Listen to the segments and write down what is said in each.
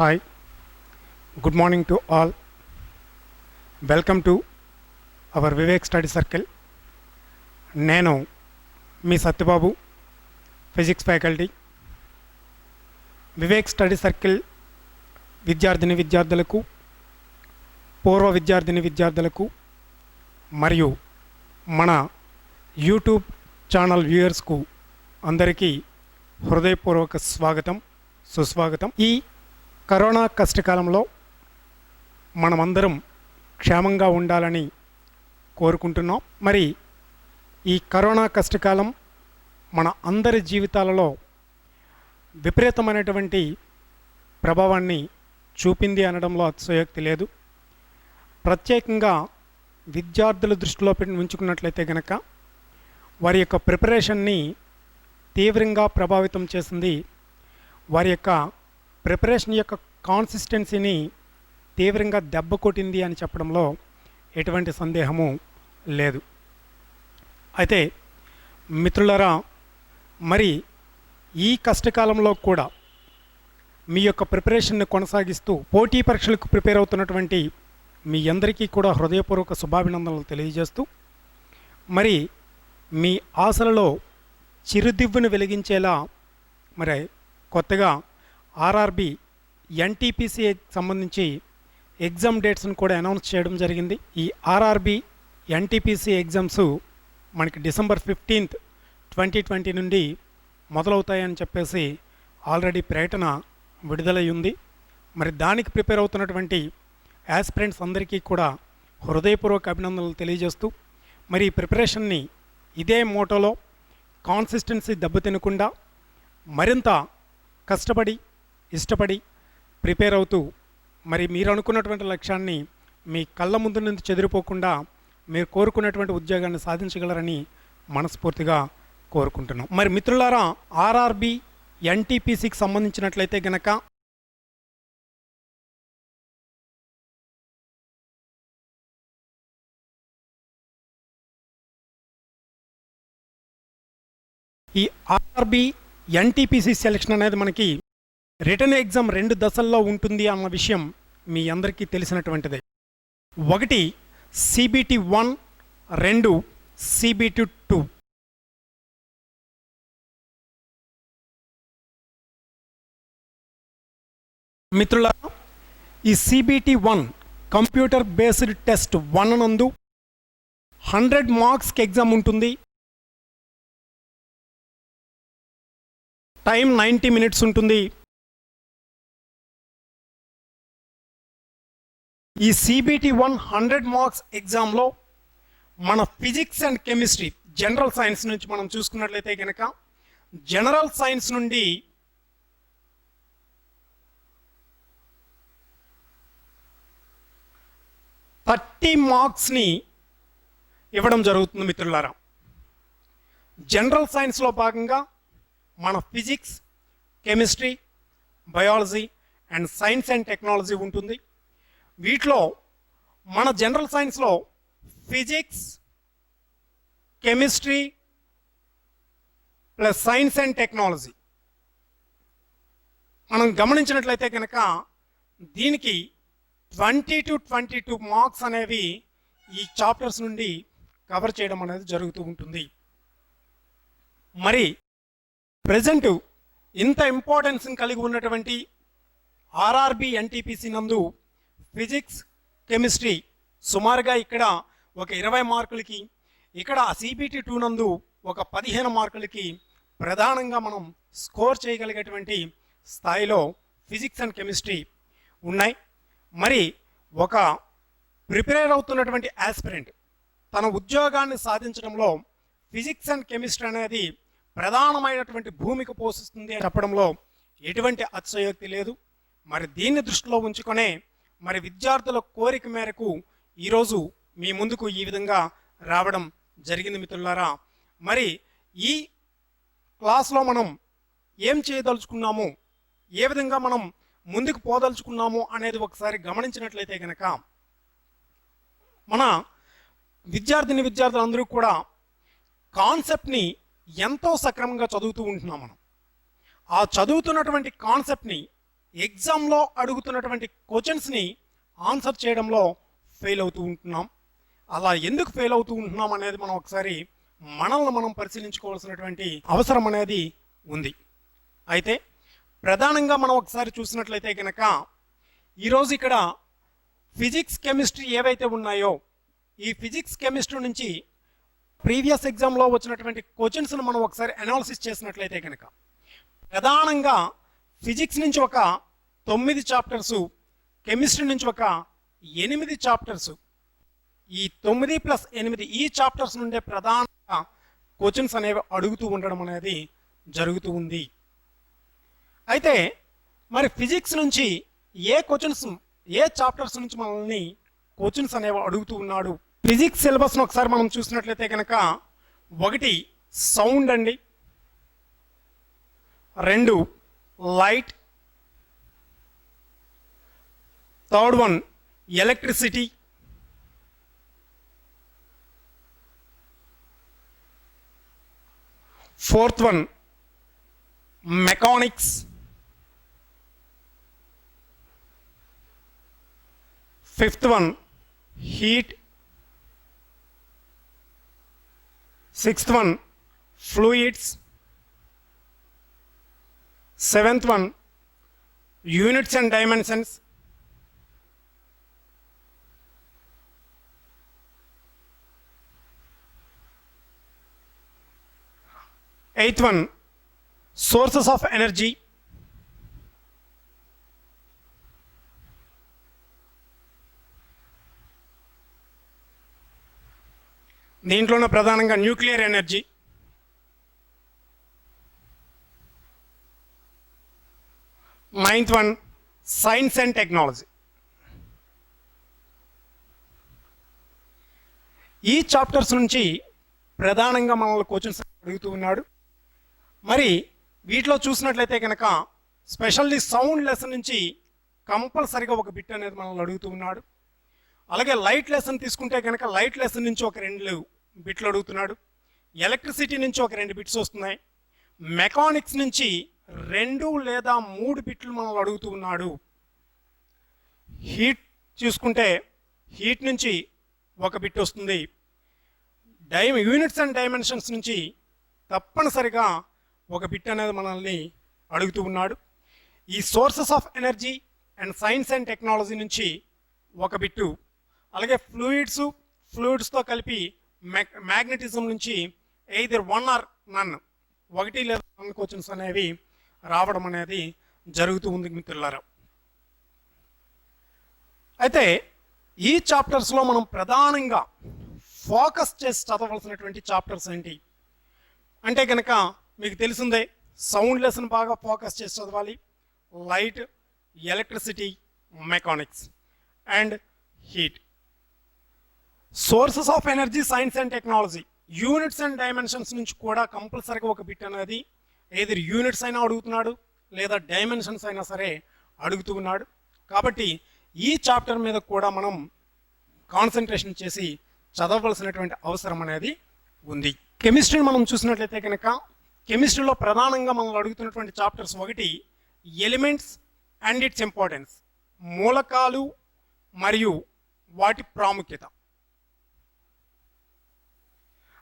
Hi, good morning to all. Welcome to our Vivek Study Circle. నేను మీ Satyababu physics faculty. Vivek study circle విద్యార్థిని విద్యార్థులకు, పూర్వ విద్యార్థిని విద్యార్థులకు మరియు మన యూట్యూబ్ ఛానల్ వ్యూయర్స్కు అందరికీ హృదయపూర్వక స్వాగతం, సుస్వాగతం. ఈ కరోనా కష్టకాలంలో మనమందరం క్షేమంగా ఉండాలని కోరుకుంటున్నాం. మరి ఈ కరోనా కష్టకాలం మన అందరి జీవితాలలో విపరీతమైనటువంటి ప్రభావాన్ని చూపింది అనడంలో అతిశయోక్తి లేదు. ప్రత్యేకంగా విద్యార్థుల దృష్టిలో ఉంచుకున్నట్లయితే కనుక వారి యొక్క ప్రిపరేషన్ని తీవ్రంగా ప్రభావితం చేసింది. వారి యొక్క ప్రిపరేషన్ యొక్క కాన్సిస్టెన్సీని తీవ్రంగా దెబ్బ కొట్టింది అని చెప్పడంలో ఎటువంటి సందేహము లేదు. అయితే మిత్రులారా, మరి ఈ కష్టకాలంలో కూడా మీ యొక్క ప్రిపరేషన్ని కొనసాగిస్తూ పోటీ పరీక్షలకు ప్రిపేర్ అవుతున్నటువంటి మీ అందరికీ కూడా హృదయపూర్వక శుభాభినందనలు తెలియజేస్తూ, మరి మీ ఆశలలో చిరుదివ్వును వెలిగించేలా మరి కొత్తగా ఆర్ఆర్బి ఎన్టీపీసీ సంబంధించి ఎగ్జామ్ డేట్స్ను కూడా అనౌన్స్ చేయడం జరిగింది. ఈ ఆర్ఆర్బి ఎన్టీపీసీ ఎగ్జామ్స్ మనకి December 15th, 2020 నుండి మొదలవుతాయని చెప్పేసి ఆల్రెడీ ప్రకటన విడుదలై ఉంది. మరి దానికి ప్రిపేర్ అవుతున్నటువంటి యాస్పిరెంట్స్ అందరికీ కూడా హృదయపూర్వక అభినందనలు తెలియజేస్తూ, మరి ఈ ప్రిపరేషన్ని ఇదే మోటోలో కాన్సిస్టెన్సీ దెబ్బతినకుండా మరింత కష్టపడి ఇష్టపడి ప్రిపేర్ అవుతూ, మరి మీరు అనుకున్నటువంటి లక్ష్యాన్ని మీ కళ్ళ ముందు నుంచి చెదిరిపోకుండా మీరు కోరుకున్నటువంటి ఉద్యోగాన్ని సాధించగలరని మనస్ఫూర్తిగా కోరుకుంటున్నాం. మరి మిత్రులారా, ఆర్ఆర్బి ఎన్టీపీసీకి సంబంధించినట్లయితే గనక ఈ ఆర్ఆర్బి ఎన్టీపీసీ సెలక్షన్ అనేది మనకి రిటర్న్ ఎగ్జామ్ 2 దశల్లో ఉంటుంది అన్న విషయం మీ అందరికీ తెలిసినటువంటిదే. ఒకటి CBT 1, 2 CBT 2. మిత్రులారా, ఈ CBT 1 కంప్యూటర్ బేస్డ్ టెస్ట్ 1 నందు 100 మార్క్స్కి ఎగ్జామ్ ఉంటుంది. టైం 90 minutes ఉంటుంది. ఈ CBT 1 100 మార్క్స్ ఎగ్జామ్లో మన physics and chemistry, general science నుంచి మనం చూసుకున్నట్లయితే కనుక జనరల్ సైన్స్ నుండి 30 మార్క్స్ని ఇవ్వడం జరుగుతుంది మిత్రులారా. జనరల్ సైన్స్లో భాగంగా మన physics, chemistry, biology and science and technology ఉంటుంది. వీటిలో మన జనరల్ సైన్స్లో physics, chemistry plus science and technology మనం గమనించినట్లయితే కనుక దీనికి 20 to 22 మార్క్స్ అనేవి ఈ చాప్టర్స్ నుండి కవర్ చేయడం అనేది జరుగుతూ ఉంటుంది. మరి ప్రజెంట్ ఇంత ఇంపార్టెన్స్ని కలిగి ఉన్నటువంటి ఆర్ఆర్బి ఎన్టీపీసీ నందు ఫిజిక్స్, కెమిస్ట్రీ సుమారుగా ఇక్కడ ఒక 20 మార్కులకి, ఇక్కడ CBT 2 నందు ఒక 15 మార్కులకి ప్రధానంగా మనం స్కోర్ చేయగలిగేటువంటి స్థాయిలో ఫిజిక్స్ అండ్ కెమిస్ట్రీ ఉన్నాయి. మరి ఒక ప్రిపేర్ అవుతున్నటువంటి యాస్పిరెంట్ తన ఉద్యోగాన్ని సాధించడంలో ఫిజిక్స్ అండ్ కెమిస్ట్రీ అనేది ప్రధానమైనటువంటి భూమిక పోషిస్తుంది అని చెప్పడంలో ఎటువంటి అతిశయోక్తి లేదు. మరి దీన్ని దృష్టిలో ఉంచుకొనే మరి విద్యార్థుల కోరిక మేరకు ఈరోజు మీ ముందుకు ఈ విధంగా రావడం జరిగింది మిత్రులారా. మరి ఈ క్లాస్లో మనం ఏం చేయదలుచుకున్నాము, ఏ విధంగా మనం ముందుకు పోదలుచుకున్నాము అనేది ఒకసారి గమనించినట్లయితే కనుక మన విద్యార్థులందరూ కూడా కాన్సెప్ట్ని ఎంతో సక్రమంగా చదువుతూ ఉంటున్నాం. మనం ఆ చదువుతున్నటువంటి కాన్సెప్ట్ని ఎగ్జామ్లో అడుగుతున్నటువంటి క్వశ్చన్స్ని ఆన్సర్ చేయడంలో ఫెయిల్ అవుతూ ఉంటున్నాం. అలా ఎందుకు ఫెయిల్ అవుతూ ఉంటున్నాం అనేది మనం ఒకసారి మనల్ని మనం పరిశీలించుకోవాల్సినటువంటి అవసరం అనేది ఉంది. అయితే ప్రధానంగా మనం ఒకసారి చూసినట్లయితే కనుక ఈరోజు ఇక్కడ ఫిజిక్స్ కెమిస్ట్రీ ఏవైతే ఉన్నాయో ఈ ఫిజిక్స్ కెమిస్ట్రీ నుంచి ప్రీవియస్ ఎగ్జామ్లో వచ్చినటువంటి క్వశ్చన్స్ను మనం ఒకసారి అనాలిసిస్ చేసినట్లయితే కనుక ప్రధానంగా ఫిజిక్స్ నుంచి ఒక 9 చాప్టర్సు, కెమిస్ట్రీ నుంచి ఒక 8 చాప్టర్సు, ఈ 9+8 ఈ చాప్టర్స్ నుండే ప్రధానంగా క్వశ్చన్స్ అనేవి అడుగుతూ ఉండడం అనేది జరుగుతూ ఉంది. అయితే మరి ఫిజిక్స్ నుంచి ఏ క్వశ్చన్స్, ఏ చాప్టర్స్ నుంచి మనల్ని క్వశ్చన్స్ అనేవి అడుగుతూ ఉన్నాడు? ఫిజిక్స్ సిలబస్ను ఒకసారి మనం చూసినట్లయితే కనుక 1 సౌండ్ అండి, 2 light, 3rd one electricity, 4th one mechanics, 5th one heat, 6th one fluids, 7th one units and dimensions, 8th one sources of energy, దీంట్లోనే ప్రధానంగా nuclear energy, 9th one science and technology. ఈ chapters నుంచి ప్రధానంగా మనల్ని questions అడుగుతూ ఉన్నాడు. మరి వీటిలో చూసినట్లయితే కనుక స్పెషల్లీ సౌండ్ లెసన్ నుంచి కంపల్సరిగా ఒక బిట్ అనేది మనల్ని అడుగుతూ ఉన్నాడు. అలాగే లైట్ లెసన్ తీసుకుంటే కనుక లైట్ లెసన్ నుంచి ఒక 2 బిట్లు అడుగుతున్నాడు. ఎలక్ట్రిసిటీ నుంచి ఒక 2 బిట్స్ వస్తున్నాయి. మెకానిక్స్ నుంచి 2 లేదా 3 బిట్లు మనల్ని అడుగుతూ ఉన్నాడు. హీట్ చూసుకుంటే హీట్ నుంచి ఒక బిట్ వస్తుంది. యూనిట్స్ అండ్ డైమెన్షన్స్ నుంచి తప్పనిసరిగా ఒక బిట్ అనేది మనల్ని అడుగుతూ ఉన్నాడు. ఈ sources of energy and science and technology నుంచి ఒక బిట్టు, అలాగే ఫ్లూయిడ్స్తో కలిపి మ్యాగ్నెటిజం నుంచి ఎయిదర్ 1 ఆర్ నన్, 1 లేదా 2 క్వశ్చన్స్ అనేవి రావడం అనేది జరుగుతూ ఉంది మిత్రులారా. అయితే ఈ చాప్టర్స్లో మనం ప్రధానంగా ఫోకస్ చేసి చదవలసినటువంటి చాప్టర్స్ ఏంటి అంటే కనుక మీకు తెలిసిందే, సౌండ్ లెసన్ బాగా ఫోకస్ చేసి చదవాలి. Light, electricity, mechanics and heat. Sources of energy, science and technology, units and dimensions నుంచి కూడా కంపల్సరీగా ఒక బిట్ అనేది ఏది యూనిట్స్ అయినా అడుగుతున్నాడు లేదా డైమెన్షన్స్ అయినా సరే అడుగుతూ ఉన్నాడు. కాబట్టి ఈ చాప్టర్ మీద కూడా మనం కాన్సన్ట్రేషన్ చేసి చదవవలసినటువంటి అవసరం అనేది ఉంది. కెమిస్ట్రీని మనం చూసినట్లయితే కనుక కెమిస్ట్రీలో ప్రధానంగా మనం అడుగుతున్నటువంటి chapters 1 elements and its importance, మూలకాలు మరియు వాటి ప్రాముఖ్యత.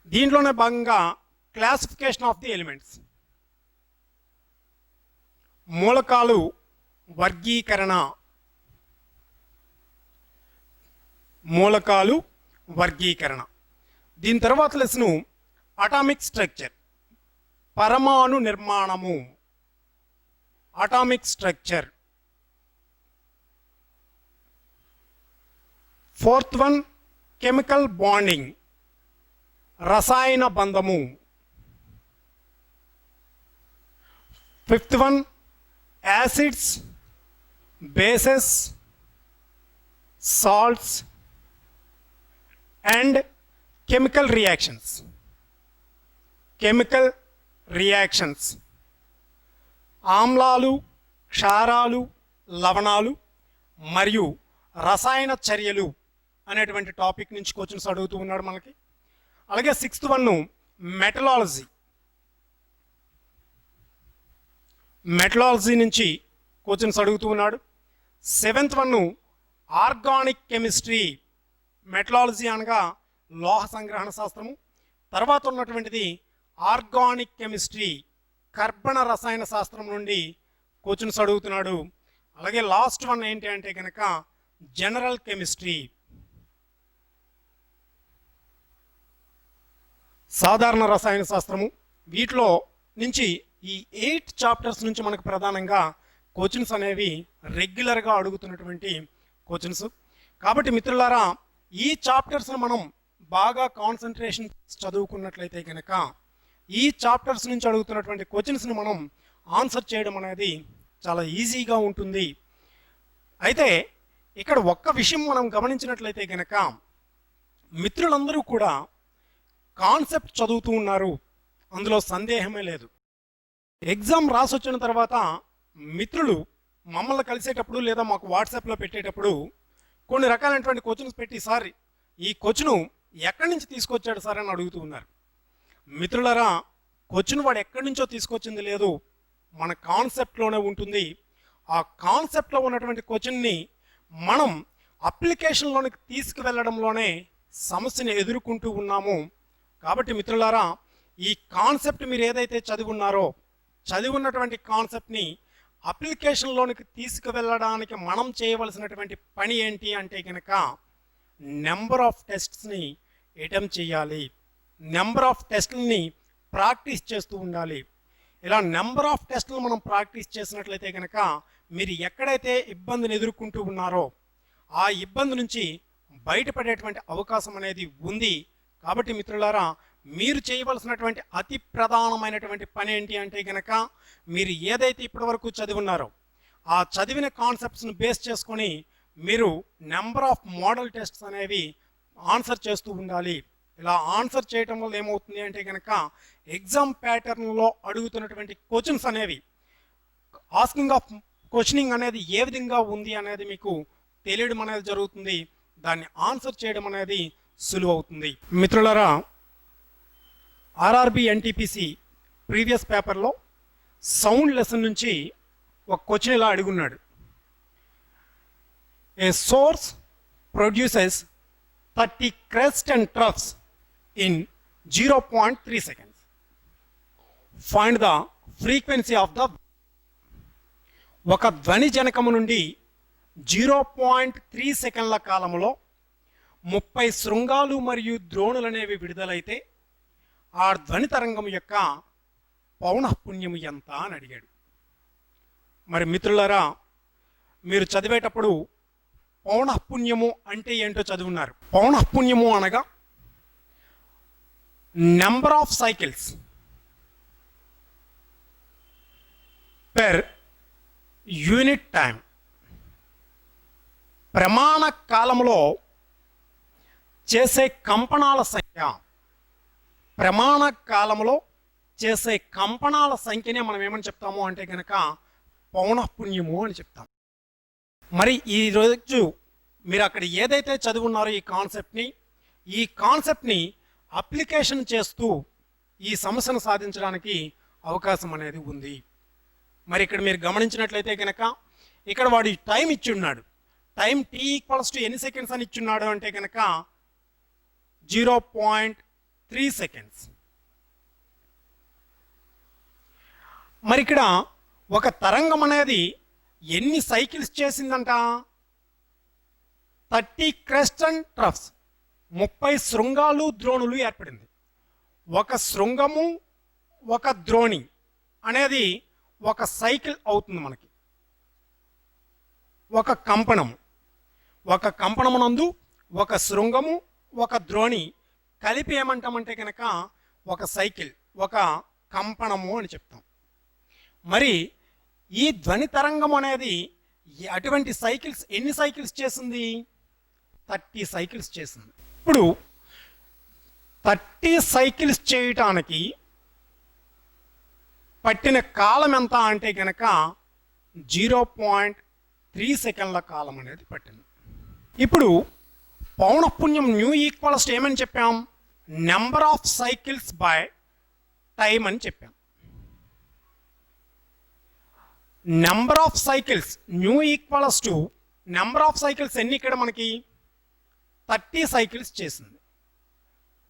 దీంట్లోనే భాగంగా క్లాసిఫికేషన్ ఆఫ్ ది ఎలిమెంట్స్, మూలకాలు వర్గీకరణ, మూలకాలు వర్గీకరణ. దీని తర్వాత లెసను అటామిక్ స్ట్రక్చర్, పరమాణు నిర్మాణము, atomic structure. 4th one chemical bonding, రసాయన బంధము. 5th one acids, bases, salts and chemical reactions. Chemical reactions, ఆమ్లాలు, క్షారాలు, లవణాలు మరియు రసాయన చర్యలు అనేటువంటి టాపిక్ నుంచి క్వశ్చన్స్ అడుగుతూ ఉన్నాడు మనకి. అలాగే 6th వన్ మెటలాలజీ, మెటలాలజీ నుంచి క్వశ్చన్స్ అడుగుతూ ఉన్నాడు. 7th వన్ ఆర్గానిక్ కెమిస్ట్రీ, మెటలాలజీ అనగా లోహ సంగ్రహణ శాస్త్రము. తర్వాత ఉన్నటువంటిది ఆర్గానిక్ కెమిస్ట్రీ, కర్బన రసాయన శాస్త్రం నుండి క్వశ్చన్స్ అడుగుతున్నాడు. అలాగే లాస్ట్ వన్ ఏంటి అంటే కనుక జనరల్ కెమిస్ట్రీ, సాధారణ రసాయన శాస్త్రము. వీటిలో నుంచి ఈ 8 చాప్టర్స్ నుంచి మనకు ప్రధానంగా క్వశ్చన్స్ అనేవి రెగ్యులర్గా అడుగుతున్నటువంటి క్వశ్చన్స్. కాబట్టి మిత్రులారా, ఈ చాప్టర్స్ను మనం బాగా కాన్సన్ట్రేషన్ చదువుకున్నట్లయితే కనుక ఈ చాప్టర్స్ నుంచి అడుగుతున్నటువంటి క్వశ్చన్స్ని మనం ఆన్సర్ చేయడం అనేది చాలా ఈజీగా ఉంటుంది. అయితే ఇక్కడ ఒక్క విషయం మనం గమనించినట్లయితే కనుక మిత్రులందరూ కూడా కాన్సెప్ట్ చదువుతూ ఉన్నారు, అందులో సందేహమే లేదు. ఎగ్జామ్ రాసి వచ్చిన తర్వాత మిత్రులు మమ్మల్ని కలిసేటప్పుడు లేదా మాకు వాట్సాప్లో పెట్టేటప్పుడు కొన్ని రకాలైనటువంటి క్వశ్చన్స్ పెట్టి, సార్ ఈ క్వశ్చను ఎక్కడి నుంచి తీసుకొచ్చాడు సార్ అని అడుగుతూ ఉన్నారు. మిత్రులరా, క్వశ్చన్ వాడు ఎక్కడి నుంచో తీసుకొచ్చింది లేదు, మన కాన్సెప్ట్లోనే ఉంటుంది. ఆ కాన్సెప్ట్లో ఉన్నటువంటి క్వశ్చన్ని మనం అప్లికేషన్లోనికి తీసుకువెళ్ళడంలోనే సమస్యని ఎదుర్కొంటూ ఉన్నాము. కాబట్టి మిత్రులారా, ఈ కాన్సెప్ట్ మీరు ఏదైతే చదివి ఉన్నారో, చదివి ఉన్నటువంటి కాన్సెప్ట్ని అప్లికేషన్లోనికి తీసుకువెళ్ళడానికి మనం చేయవలసినటువంటి పని ఏంటి అంటే కనుక నెంబర్ ఆఫ్ టెస్ట్స్ని అటెంప్ట్ చేయాలి, నెంబర్ ఆఫ్ టెస్ట్లని ప్రాక్టీస్ చేస్తూ ఉండాలి. ఇలా నెంబర్ ఆఫ్ టెస్ట్లు మనం ప్రాక్టీస్ చేసినట్లయితే కనుక మీరు ఎక్కడైతే ఇబ్బందిని ఎదుర్కొంటూ ఉన్నారో ఆ ఇబ్బంది నుంచి బయటపడేటువంటి అవకాశం అనేది ఉంది. కాబట్టి మిత్రులారా, మీరు చేయవలసినటువంటి అతి ప్రధానమైనటువంటి పని ఏంటి అంటే కనుక మీరు ఏదైతే ఇప్పటివరకు చదివి ఉన్నారో ఆ చదివిన కాన్సెప్ట్స్ను బేస్ చేసుకొని మీరు నెంబర్ ఆఫ్ మోడల్ టెస్ట్స్ అనేవి ఆన్సర్ చేస్తూ ఉండాలి. ఇలా ఆన్సర్ చేయటం వల్ల ఏమవుతుంది అంటే కనుక ఎగ్జామ్ ప్యాటర్న్లో అడుగుతున్నటువంటి క్వశ్చన్స్ అనేవి, ఆస్కింగ్ ఆఫ్ క్వశ్చనింగ్ అనేది ఏ విధంగా ఉంది అనేది మీకు తెలియడం అనేది జరుగుతుంది. దాన్ని ఆన్సర్ చేయడం అనేది సులువు అవుతుంది. మిత్రులారా, ఆర్ఆర్బి ఎన్టీపీసీ ప్రీవియస్ పేపర్లో సౌండ్ లెసన్ నుంచి ఒక క్వశ్చన్ ఇలా అడుగున్నాడు. ఏ source produces 30 crests and troughs in 0.3 seconds. Find the frequency of the. ఒక ధ్వని జనకము నుండి 0.3 సెకండ్ల కాలంలో 30 శృంగాలు మరియు ద్రోణులు అనేవి విడుదలైతే ఆ ధ్వని తరంగం యొక్క పౌనఃపున్యము ఎంత అని అడిగాడు. మరి మిత్రులారా, మీరు చదివేటప్పుడు పౌనఃపున్యము అంటే ఏంటో చదువున్నారు. పౌనఃపున్యము అనగా number of cycles per unit time. ప్రమాణ కాలంలో చేసే కంపనాల సంఖ్య, ప్రమాణ కాలంలో చేసే కంపనాల సంఖ్యనే మనం ఏమని చెప్తాము అంటే కనుక పౌనఃపున్యము అని చెప్తాం. మరి ఈరోజు మీరు అక్కడ ఏదైతే చదివి ఉన్నారో ఈ కాన్సెప్ట్ని అప్లికేషన్ చేస్తూ ఈ సమస్యను సాధించడానికి అవకాశం అనేది ఉంది. మరి ఇక్కడ మీరు గమనించినట్లయితే కనుక ఇక్కడ వాడు టైం ఇచ్చున్నాడు. టైం t ఎన్ని సెకండ్స్ అని ఇచ్చున్నాడు అంటే కనుక 0.3 సెకండ్స్. మరి ఇక్కడ ఒక తరంగం అనేది ఎన్ని సైకిల్స్ చేసిందంట? 30 crests and troughs, 30 శృంగాలు ద్రోణులు ఏర్పడింది. ఒక శృంగము ఒక ద్రోణి అనేది ఒక సైకిల్ అవుతుంది. మనకి ఒక కంపనమునందు ఒక శృంగము ఒక ద్రోణి కలిపి ఏమంటామంటే కనుక ఒక సైకిల్, ఒక కంపనము అని చెప్తాం. మరి ఈ ధ్వని తరంగం అనేది అటువంటి సైకిల్స్ ఎన్ని సైకిల్స్ చేసింది? 30 సైకిల్స్ చేసింది. ఇప్పుడు 30 సైకిల్స్ చేయటానికి పట్టిన కాలం ఎంత అంటే కనుక 0.3 సెకండ్ల కాలం అనేది పట్టింది. ఇప్పుడు పౌనఃపున్యం న్యూ ఈక్వల్స్ ఏమని చెప్పాం? Number of cycles by time అని చెప్పాం. Number of cycles new equals to number of cycles ఎన్ని ఇక్కడ మనకి 30 సైకిల్స్ చేసింది.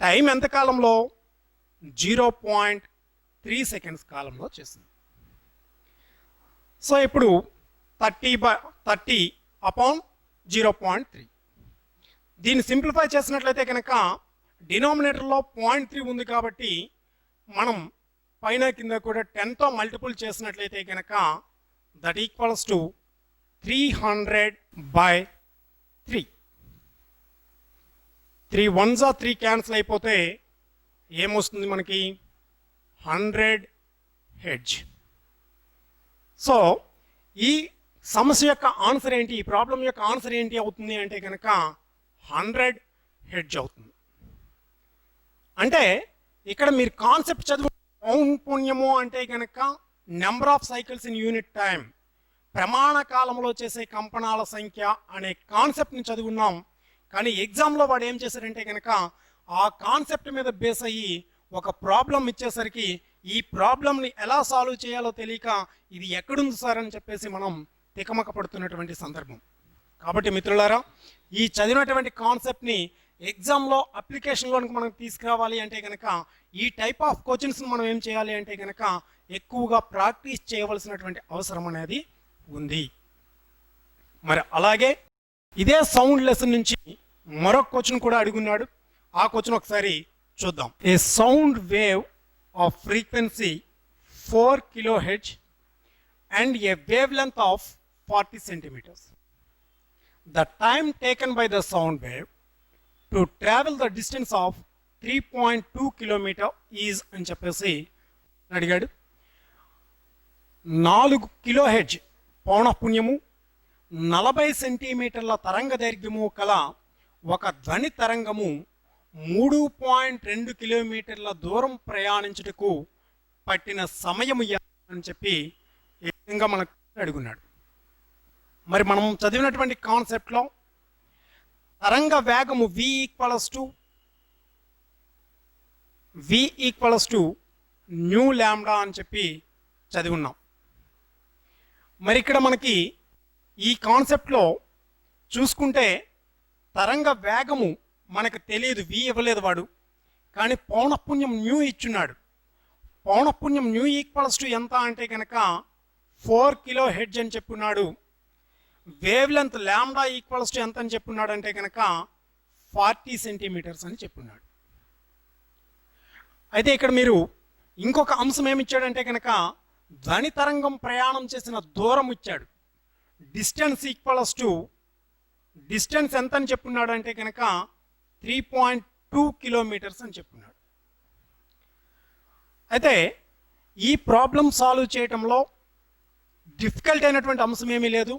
టైం ఎంత కాలంలో 0.3 సెకండ్స్ కాలంలో చేసింది. సో ఇప్పుడు 30 అపాన్ 0.3 దీన్ని సింప్లిఫై చేసినట్లయితే కనుక డినామినేటర్లో 0.3 ఉంది కాబట్టి మనం పైన కింద కూడా 10తో మల్టిపుల్ చేసినట్లయితే కనుక that equals to 300/3. 3 1s 3 cancel అయిపోతే ఏమొస్తుంది మనకి 100 హెడ్జ్. సో ఈ సమస్య యొక్క ఆన్సర్ ఏంటి, ఈ ప్రాబ్లం యొక్క ఆన్సర్ ఏంటి అవుతుంది అంటే కనుక 100 హెడ్జ్ అవుతుంది. అంటే ఇక్కడ మీరు కాన్సెప్ట్ చదువు పౌనఃపున్యము అంటే కనుక number of cycles in unit time, ప్రమాణ కాలంలో చేసే కంపనాల సంఖ్య అనే కాన్సెప్ట్ని చదువున్నాం. కానీ ఎగ్జామ్లో వాడు ఏం చేశారంటే కనుక ఆ కాన్సెప్ట్ మీద బేస్ అయ్యి ఒక ప్రాబ్లం ఇచ్చేసరికి ఈ ప్రాబ్లంని ఎలా సాల్వ్ చేయాలో తెలియక ఇది ఎక్కడుంది సార్ అని చెప్పేసి మనం తికమక పడుతున్నటువంటి సందర్భం. కాబట్టి మిత్రులారా, ఈ చదివినటువంటి కాన్సెప్ట్ని ఎగ్జామ్లో అప్లికేషన్లోనికి మనం తీసుకురావాలి అంటే కనుక ఈ టైప్ ఆఫ్ క్వశ్చన్స్ని మనం ఏం చేయాలి అంటే కనుక ఎక్కువగా ప్రాక్టీస్ చేయవలసినటువంటి అవసరం అనేది ఉంది. మరి అలాగే ఇదే సౌండ్ లెసన్ నుంచి మరొక క్వశ్చన్ కూడా అడుగున్నాడు. ఆ క్వశ్చన్ ఒకసారి చూద్దాం. A sound wave of frequency 4 kHz and a wavelength of 40 centimeters. The time taken by the sound wave to travel the distance of 3.2 km is అని చెప్పేసి అడిగాడు. 4 kHz పౌనఃపున్యము 40 సెంటీమీటర్ల తరంగ దైర్ఘ్యము కల ఒక ధ్వని తరంగము 3.2 కిలోమీటర్ల దూరం ప్రయాణించుటకు పట్టిన సమయము అని చెప్పి ఈ విధంగా మనకు అడుగున్నాడు. మరి మనం చదివినటువంటి కాన్సెప్ట్లో తరంగ వేగము v equals to nu lambda అని చెప్పి చదివి ఉన్నాం. మరి ఇక్కడ మనకి ఈ కాన్సెప్ట్లో చూసుకుంటే తరంగ వేగము మనకు తెలియదు, v ఇవ్వలేదు వాడు, కానీ పౌనఃపున్యం న్యూ ఇచ్చున్నాడు. పౌనఃపున్యం న్యూ ఈక్వల్స్ టు ఎంత అంటే కనుక 4 kHz అని చెప్పున్నాడు. Wavelength lambda equals to ఎంత అని చెప్పున్నాడు అంటే కనుక 40 సెంటీమీటర్స్ అని చెప్పున్నాడు. అయితే ఇక్కడ మీరు ఇంకొక అంశం ఏమి ఇచ్చాడంటే కనుక ధ్వని తరంగం ప్రయాణం చేసిన దూరం ఇచ్చాడు. డిస్టెన్స్ ఈక్వల్స్ టు డిస్టెన్స్ ఎంత అని చెప్పున్నాడు అంటే కనుక 3.2 కిలోమీటర్స్ అని చెప్పున్నాడు. అయితే ఈ ప్రాబ్లం సాల్వ్ చేయటంలో డిఫికల్ట్ అయినటువంటి అంశం ఏమీ లేదు.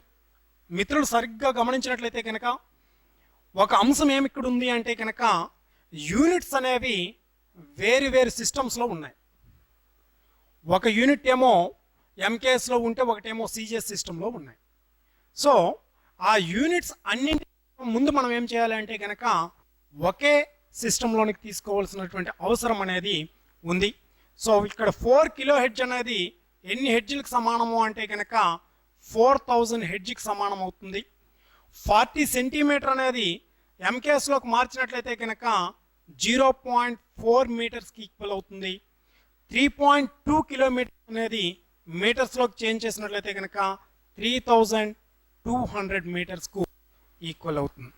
మిత్రులు సరిగ్గా గమనించినట్లయితే కనుక ఒక అంశం ఏమి ఇక్కడ ఉంది అంటే కనుక యూనిట్స్ అనేవి వేరు వేరు సిస్టమ్స్లో ఉన్నాయి. ఒక యూనిట్ ఏమో ఎంకేఎస్లో ఉంటే ఒకటేమో సిజిఎస్ సిస్టంలో ఉన్నాయి. సో ఆ యూనిట్స్ అన్నింటి ముందు మనం ఏం చేయాలి అంటే కనుక ఒకే సిస్టంలోనికి తీసుకోవాల్సినటువంటి అవసరం అనేది ఉంది. సో ఇక్కడ 4 kHz అనేది ఎన్ని హెడ్జ్లకు సమానము అంటే కనుక 4000 హెడ్జ్కి సమానం అవుతుంది. 40 సెంటీమీటర్ అనేది ఎంకేఎస్లోకి మార్చినట్లయితే కనుక 0.4 మీటర్స్కి ఈక్వల్ అవుతుంది. 3.2 కిలోమీటర్ అనేది మీటర్స్లోకి చేంజ్ చేసినట్లయితే కనుక 3200 మీటర్స్కు ఈక్వల్ అవుతుంది.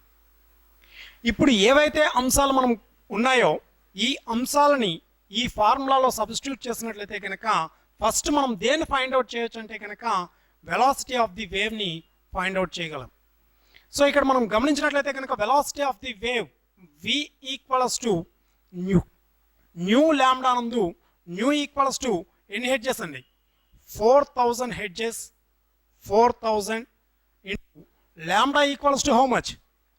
ఇప్పుడు ఏవైతే అంశాలు మనం ఉన్నాయో ఈ అంశాలని ఈ ఫార్ములాలో సబ్స్టిట్యూట్ చేసినట్లయితే కనుక ఫస్ట్ మనం దేన్ని ఫైండ్ అవుట్ చేయొచ్చు అంటే కనుక వెలాసిటీ ఆఫ్ ది వేవ్ని ఫైండ్ అవుట్ చేయగలం. సో ఇక్కడ మనం గమనించినట్లయితే కనుక velocity of the wave v equals to nu lambda నందు న్యూ ఈక్వల్స్ టు ఎన్ని హెడ్జెస్ అండి 4000 hertz. 4000 into lambda equals to how much,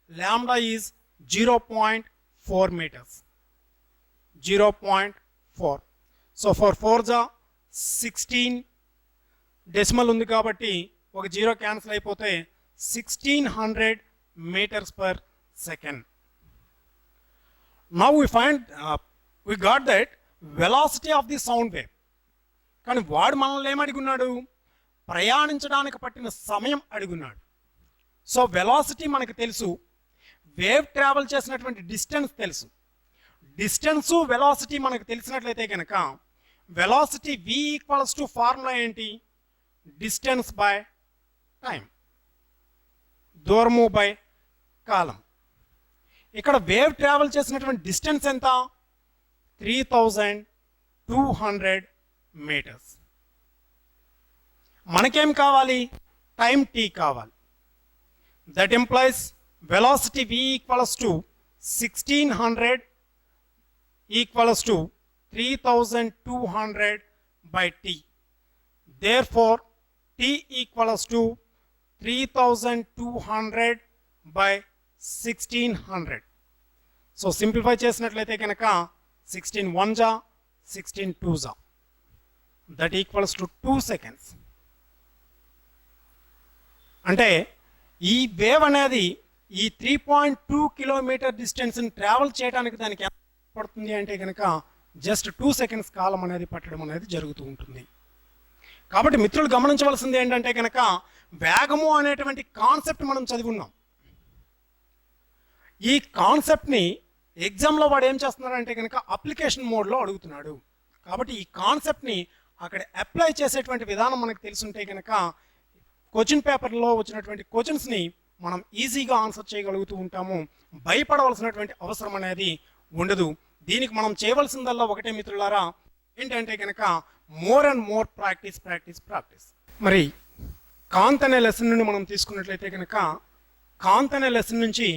lambda is 0.4 meters. 0.4. So for 4 16 decimal ఉంది కాబట్టి ఒక జీరో క్యాన్సిల్ అయిపోతే 1600 meters per second. Now we got that velocity of the sound wave. కానీ వాడు మనల్ని ఏమడుగున్నాడు, ప్రయాణించడానికి పట్టిన సమయం అడుగున్నాడు. సో వెలాసిటీ మనకు తెలుసు, వేవ్ ట్రావెల్ చేసినటువంటి డిస్టెన్స్ తెలుసు. డిస్టెన్సు వెలాసిటీ మనకు తెలిసినట్లయితే కనుక velocity v equals to formula ఏంటి? డిస్టెన్స్ బై టైం, దూరము బై కాలం. ఇక్కడ వేవ్ ట్రావెల్ చేసినటువంటి డిస్టెన్స్ ఎంత? 3200 మీటర్స్. మనకేం కావాలి? టైం t కావాలి. That implies velocity v equals to 1600 equals to 3200 by t. Therefore, t equals to 3200 by 1600. So simplify చేసినట్లయితే కనుక 16 1 జా 16 2 జా, that equals to 2 seconds. అంటే ఈ వేవ్ అనేది ఈ 3.2 కిలోమీటర్ డిస్టెన్స్ని ట్రావెల్ చేయడానికి దానికి ఎంత పడుతుంది అంటే కనుక జస్ట్ 2 సెకండ్స్ కాలం అనేది పట్టడం అనేది జరుగుతూ ఉంటుంది. కాబట్టి మిత్రులు గమనించవలసింది ఏంటంటే కనుక వేగము అనేటువంటి కాన్సెప్ట్ మనం చదివి ఉన్నాం. ఈ కాన్సెప్ట్ని ఎగ్జామ్లో వాడు ఏం చేస్తున్నాడంటే కనుక అప్లికేషన్ మోడ్లో అడుగుతున్నాడు. కాబట్టి ఈ కాన్సెప్ట్ని అక్కడ అప్లై చేసేటువంటి విధానం మనకు తెలుసుంటే కనుక క్వశ్చన్ పేపర్లో వచ్చినటువంటి క్వశ్చన్స్ని మనం ఈజీగా ఆన్సర్ చేయగలుగుతూ ఉంటాము. భయపడవలసినటువంటి అవసరం అనేది ఉండదు. దీనికి మనం చేయవలసిందల్లా ఒకటే మిత్రులారా, ఏంటంటే కనుక more and more practice practice practice. మరి కాంత్ అనే లెసన్ నుండి మనం తీసుకున్నట్లయితే కనుక కాంత్ అనే లెసన్ నుంచి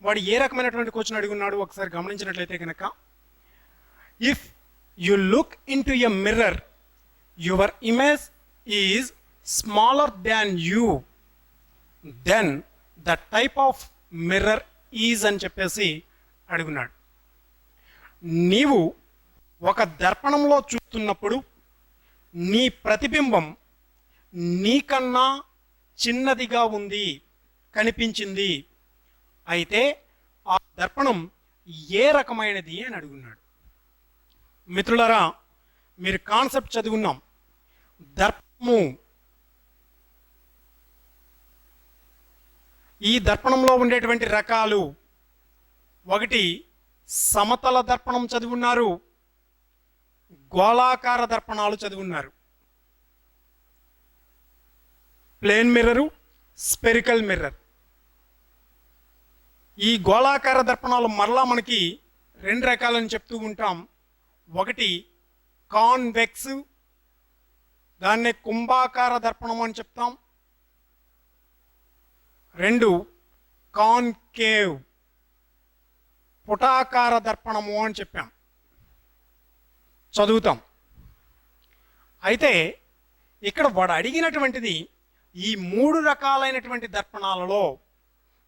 వాడు ఏ రకమైనటువంటి క్వశ్చన్ అడుగున్నాడు ఒకసారి గమనించినట్లయితే కనుక, if you look into a mirror your image is smaller than you, then the type of mirror is అని చెప్పేసి అడుగున్నాడు. నీవు ఒక దర్పణంలో చూస్తున్నప్పుడు నీ ప్రతిబింబం నీకన్నా చిన్నదిగా ఉంది, కనిపించింది. అయితే ఆ దర్పణం ఏ రకమైనది అని అడుగున్నాడు. మిత్రులారా, మీరు కాన్సెప్ట్ చదువున్నాం. దర్పణము, ఈ దర్పణంలో ఉండేటువంటి రకాలు, ఒకటి సమతల దర్పణం చదివున్నారు, గోళాకార దర్పణాలు చదివున్నారు. Plane mirror, spherical mirror. ఈ గోళాకార దర్పణాలు మరలా మనకి రెండు రకాలని చెప్తూ ఉంటాం. ఒకటి కాన్వెక్స్, దాన్నే కుంభాకార దర్పణం అని చెప్తాం. రెండు కాన్కేవ్, పుటాకార దర్పణము అని చెప్పాం, చదువుతాం. అయితే ఇక్కడ వాడు అడిగినటువంటిది ఈ మూడు రకాలైనటువంటి దర్పణాలలో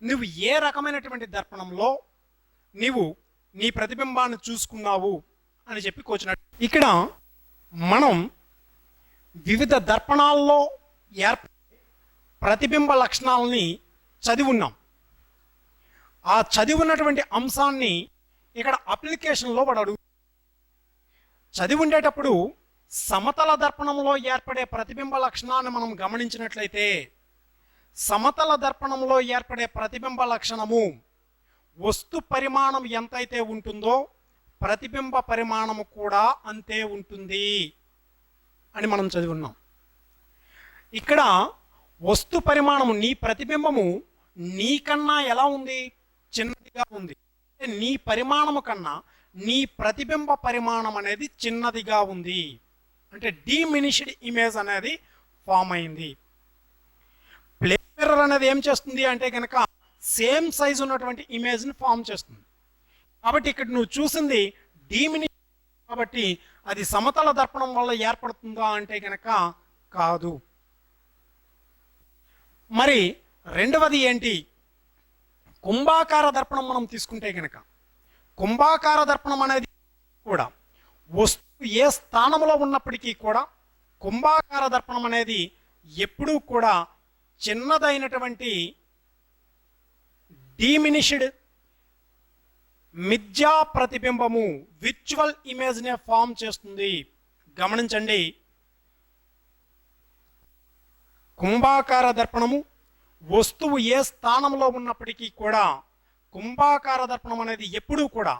నువ్వు ఏ రకమైనటువంటి దర్పణంలో నీవు నీ ప్రతిబింబాన్ని చూసుకున్నావు అని చెప్పి కోచినట్టు. ఇక్కడ మనం వివిధ దర్పణాల్లో ఏర్పడే ప్రతిబింబ లక్షణాలని చదివి ఉన్నాం. ఆ చదివి ఉన్నటువంటి అంశాన్ని ఇక్కడ అప్లికేషన్లో వాడు అడుగు. చదివి ఉండేటప్పుడు సమతల దర్పణంలో ఏర్పడే ప్రతిబింబ లక్షణాన్ని మనం గమనించినట్లయితే సమతల దర్పణంలో ఏర్పడే ప్రతిబింబ లక్షణము వస్తు పరిమాణం ఎంతైతే ఉంటుందో ప్రతిబింబ పరిమాణము కూడా అంతే ఉంటుంది అని మనం చదివి ఉన్నాం. ఇక్కడ వస్తు పరిమాణము, నీ ప్రతిబింబము నీకన్నా ఎలా ఉంది? చిన్నదిగా ఉంది. నీ పరిమాణము కన్నా నీ ప్రతిబింబ పరిమాణం అనేది చిన్నదిగా ఉంది, అంటే డిమినిష్డ్ ఇమేజ్ అనేది ఫామ్ అయింది. ప్లేన్ మిర్రర్ అనేది ఏం చేస్తుంది అంటే కనుక సేమ్ సైజ్ ఉన్నటువంటి ఇమేజ్ని ఫామ్ చేస్తుంది. కాబట్టి ఇక్కడ నువ్వు చూసింది డిమినిష్, కాబట్టి అది సమతల దర్పణం వల్ల ఏర్పడుతుందా అంటే కనుక కాదు. మరి రెండవది ఏంటి? కుంభాకార దర్పణం మనం తీసుకుంటే కనుక కుంభాకార దర్పణం అనేది కూడా వస్తువు ఏ స్థానంలో ఉన్నప్పటికీ కూడా కుంభాకార దర్పణం అనేది ఎప్పుడూ కూడా చిన్నదైనటువంటి డిమినిష్డ్ మిథ్యా ప్రతిబింబము, విర్చువల్ ఇమేజ్నే ఫామ్ చేస్తుంది. గమనించండి, కుంభాకార దర్పణము వస్తువు ఏ స్థానంలో ఉన్నప్పటికీ కూడా కుంభాకార దర్పణం అనేది ఎప్పుడూ కూడా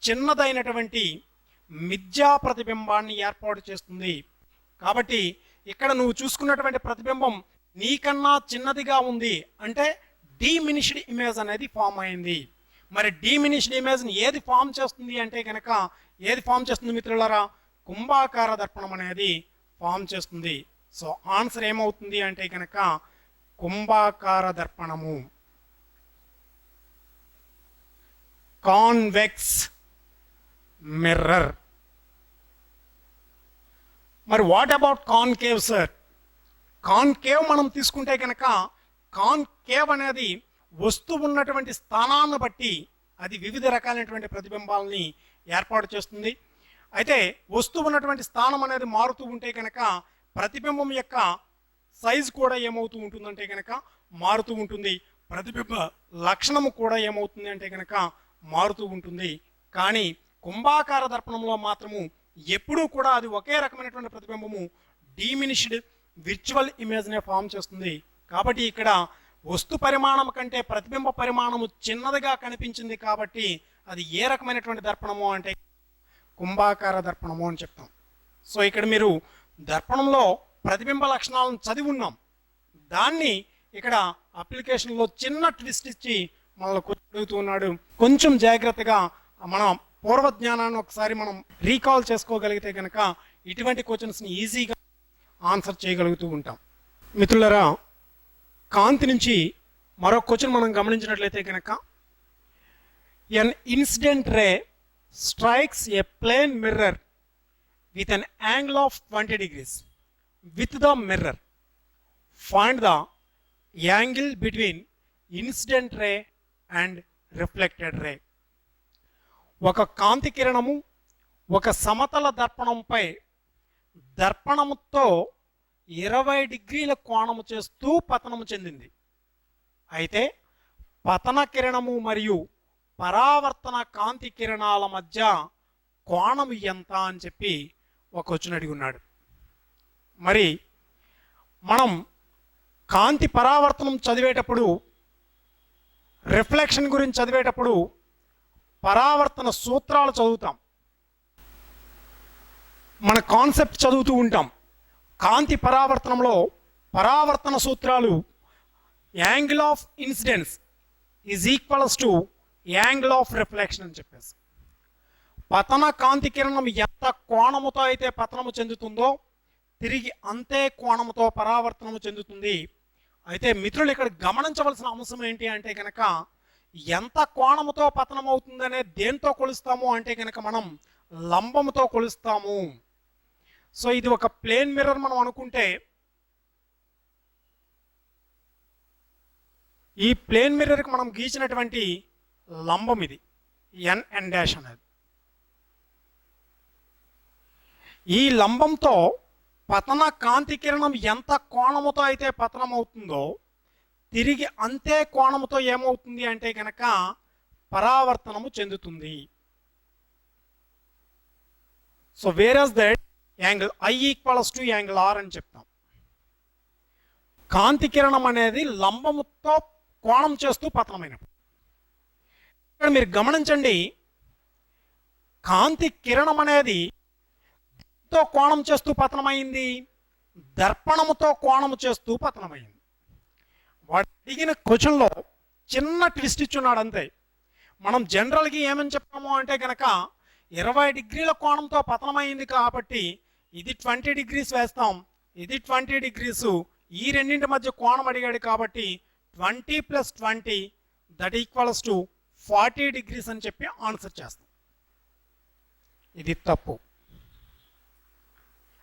చిన్నదైనటువంటి మిథ్యా ప్రతిబింబాన్ని ఏర్పాటు చేస్తుంది. కాబట్టి ఇక్కడ నువ్వు చూసుకున్నటువంటి ప్రతిబింబం నీకన్నా చిన్నదిగా ఉంది అంటే డీమినిష్డ్ ఇమేజ్ అనేది ఫామ్ అయింది. మరి డీమినిష్డ్ ఇమేజ్ని ఏది ఫామ్ చేస్తుంది అంటే కనుక ఏది ఫామ్ చేస్తుంది మిత్రులారా? కుంభాకార దర్పణం అనేది ఫామ్ చేస్తుంది. సో ఆన్సర్ ఏమవుతుంది అంటే కనుక కుంభాకార దర్పణము. Convex mirror. మరి what about concave sir? Concave మనం తీసుకుంటే కనుక కాన్కేవ్ అనేది వస్తువు ఉన్నటువంటి స్థానాన్ని బట్టి అది వివిధ రకాలైనటువంటి ప్రతిబింబాలని ఏర్పాటు చేస్తుంది. అయితే వస్తువు ఉన్నటువంటి స్థానం అనేది మారుతూ ఉంటే కనుక ప్రతిబింబం యొక్క సైజు కూడా ఏమవుతూ ఉంటుందంటే కనుక మారుతూ ఉంటుంది. ప్రతిబింబ లక్షణము కూడా ఏమవుతుంది అంటే కనుక మారుతూ ఉంటుంది. కానీ కుంభాకార దర్పణంలో మాత్రము ఎప్పుడూ కూడా అది ఒకే రకమైనటువంటి ప్రతిబింబము డీమినిష్డ్ విర్చువల్ ఇమేజ్నే ఫామ్ చేస్తుంది. కాబట్టి ఇక్కడ వస్తు పరిమాణం కంటే ప్రతిబింబ పరిమాణము చిన్నదిగా కనిపించింది కాబట్టి అది ఏ రకమైనటువంటి దర్పణము అంటే కుంభాకార దర్పణము అని చెప్తాం. సో ఇక్కడ మీరు దర్పణంలో ప్రతిబింబ లక్షణాలను చదివి ఉన్నాం. దాన్ని ఇక్కడ అప్లికేషన్లో చిన్న ట్విస్ట్ ఇచ్చి మనల్ని అడుగుతూ ఉన్నాడు. కొంచెం జాగ్రత్తగా మన పూర్వజ్ఞానాన్ని ఒకసారి మనం రీకాల్ చేసుకోగలిగితే కనుక ఇటువంటి క్వశ్చన్స్ని ఈజీగా ఆన్సర్ చేయగలుగుతూ ఉంటాం. మిత్రులారా, కాంతి నుంచి మరో క్వశ్చన్ మనం గమనించినట్లయితే కనుక an incident ray strikes a plane mirror with an angle of 20 degrees with the mirror. Find the angle between incident ray and reflected ray. ఒక కాంతి కిరణము ఒక సమతల దర్పణంపై దర్పణముతో 20 డిగ్రీల కోణము చేస్తూ పతనము చెందింది. అయితే పతన కిరణము మరియు పరావర్తన కాంతి కిరణాల మధ్య కోణము ఎంత అని చెప్పి ఒక క్వశ్చన్ అడిగి ఉన్నాడు. మరి మనం కాంతి పరావర్తనం చదివేటప్పుడు రిఫ్లెక్షన్ గురించి చదివేటప్పుడు పరావర్తన సూత్రాలు చదువుతాం, మన కాన్సెప్ట్ చదువుతూ ఉంటాం. కాంతి పరావర్తనంలో పరావర్తన సూత్రాలు angle of incidence is equals to angle of reflection అని చెప్పేసి పతన కాంతి కిరణం ఎంత కోణముతో అయితే పతనము చెందుతుందో తిరిగి అంతే కోణముతో పరావర్తనము చెందుతుంది. అయితే మిత్రులు ఇక్కడ గమనించవలసిన అంశం ఏంటి అంటే కనుక ఎంత కోణముతో పతనం అవుతుందనే దేంతో కొలుస్తాము అంటే కనుక మనం లంబముతో కొలుస్తాము. సో ఇది ఒక ప్లేన్ మిర్రర్ మనం అనుకుంటే ఈ ప్లేన్ మిర్రర్కి మనం గీచినటువంటి లంబం ఇది ఎన్ డాష్ అనేది. ఈ లంబంతో పతన కాంతి కిరణం ఎంత కోణముతో అయితే పతనం అవుతుందో తిరిగి అంతే కోణముతో ఏమవుతుంది అంటే కనుక పరావర్తనము చెందుతుంది. So whereas that angle i equals to angle r అని చెప్తాం. కాంతి కిరణం అనేది లంబముతో కోణం చేస్తూ పతనమైనప్పుడు ఇక్కడ మీరు గమనించండి, కాంతి కిరణం అనేది కోణం చేస్తూ పతనమైంది, దర్పణముతో కోణము చేస్తూ పతనమైంది. వాడు అడిగిన క్వశ్చన్లో చిన్న ట్విస్ట్ ఇచ్చున్నాడు అంతే. మనం జనరల్గా ఏమని చెప్తాము అంటే కనుక 20 డిగ్రీల కోణంతో పతనమైంది కాబట్టి ఇది 20 డిగ్రీస్ వేస్తాం, ఇది 20 డిగ్రీస్, ఈ రెండింటి మధ్య కోణం అడిగాడు కాబట్టి 20 + 20 దట్ ఈక్వల్స్ టు 40 డిగ్రీస్ అని చెప్పి ఆన్సర్ చేస్తాం. ఇది తప్పు.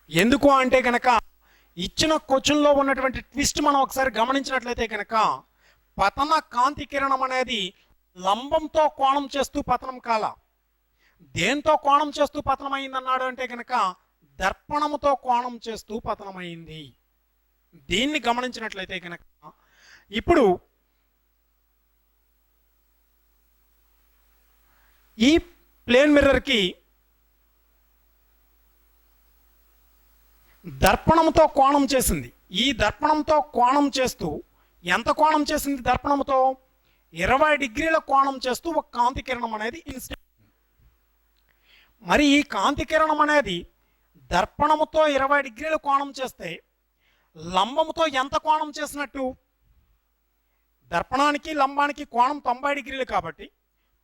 ఎందుకు అంటే కనుక ఇచ్చిన క్వశ్చన్లో ఉన్నటువంటి ట్విస్ట్ మనం ఒకసారి గమనించినట్లయితే కనుక పతన కాంతి కిరణం అనేది లంబంతో కోణం చేస్తూ పతనం కాల, దేంతో కోణం చేస్తూ పతనమైంది అన్నాడు అంటే కనుక దర్పణముతో కోణం చేస్తూ పతనమైంది. దీన్ని గమనించినట్లయితే కనుక ఇప్పుడు ఈ ప్లేన్ మిర్రర్కి దర్పణంతో కోణం చేసింది, ఈ దర్పణంతో కోణం చేస్తూ ఎంత కోణం చేసింది దర్పణంతో 20 డిగ్రీల కోణం చేస్తూ ఒక కాంతి కిరణం అనేది ఇన్సిడెంట్. మరి ఈ కాంతి కిరణం అనేది దర్పణముతో 20 డిగ్రీల కోణం చేస్తే లంబముతో ఎంత కోణం చేసినట్టు? దర్పణానికి లంబానికి కోణం 90 డిగ్రీలు కాబట్టి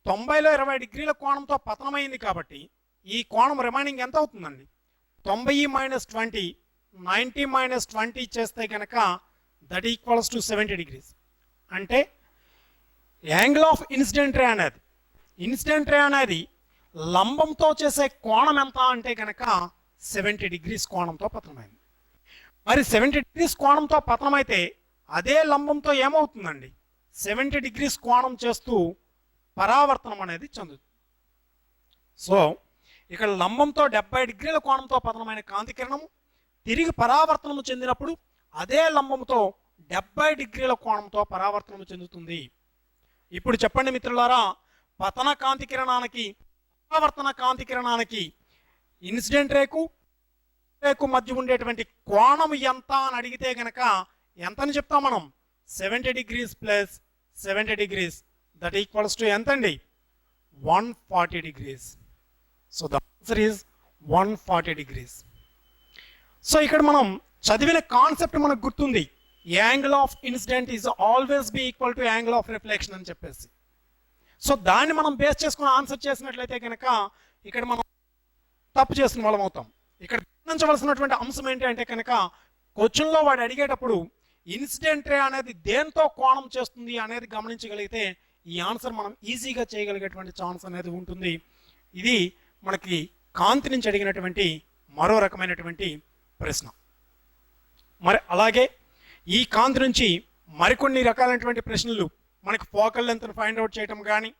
90లో 20 డిగ్రీల కోణంతో పతనమైంది కాబట్టి ఈ కోణం రిమైనింగ్ ఎంత అవుతుందండి? 90 - 20 90 - 20 చేస్తే కనుక దట్ ఈక్వల్స్ టు 70 డిగ్రీస్. అంటే యాంగిల్ ఆఫ్ ఇన్సిడెంట్ రే అనేది లంబంతో చేసే కోణం ఎంత అంటే కనుక 70 డిగ్రీస్ కోణంతో పతనమైంది. మరి 70 డిగ్రీస్ కోణంతో పతనమైతే అదే లంబంతో ఏమవుతుందండి? 70 డిగ్రీస్ కోణం చేస్తూ పరావర్తనం అనేది చెందుతుంది. సో ఇక్కడ లంబంతో 70 డిగ్రీల కోణంతో పతనమైన కాంతి కిరణము తిరిగి పరావర్తనము చెందినప్పుడు అదే లంబంతో 70 డిగ్రీల కోణంతో పరావర్తనము చెందుతుంది. ఇప్పుడు చెప్పండి మిత్రులారా, పతన కాంతి కిరణానికి పరావర్తన కాంతి కిరణానికి ఇన్సిడెంట్ రేకు మధ్య ఉండేటువంటి కోణం ఎంత అని అడిగితే గనక ఎంతని చెప్తాం మనం? 70 degrees plus 70 degrees that equals to ఎంతండి? 140 degrees. So the answer is 140 degrees. So ఇక్కడ మనం చదివిన కాన్సెప్ట్ మనకు గుర్తుంది, angle of incident is always be equal to angle of reflection అని చెప్పేసి. సో దాన్ని మనం బేస్ చేసుకుని ఆన్సర్ చేసినట్లయితే కనుక ఇక్కడ మనం తప్పు చేసిన వాళ్ళం అవుతాం. ఇక్కడ గమనించవలసినటువంటి అంశం ఏంటి అంటే కనుక క్వశ్చన్లో వాడు అడిగేటప్పుడు ఇన్సిడెంట్ రే అనేది దేంతో కోణం చేస్తుంది అనేది గమనించగలిగితే ఈ ఆన్సర్ మనం ఈజీగా చేయగలిగేటువంటి ఛాన్స్ అనేది ఉంటుంది. ఇది మనకి కాంతి నుంచి అడిగినటువంటి మరో రకమైనటువంటి ప్రశ్న. మరి అలాగే ఈ కాంతి నుంచి మరికొన్ని రకాలైనటువంటి ప్రశ్నలు మనకి ఫోకల్ లెంత్ను ఫైండ్ అవుట్ చేయటం కానీ,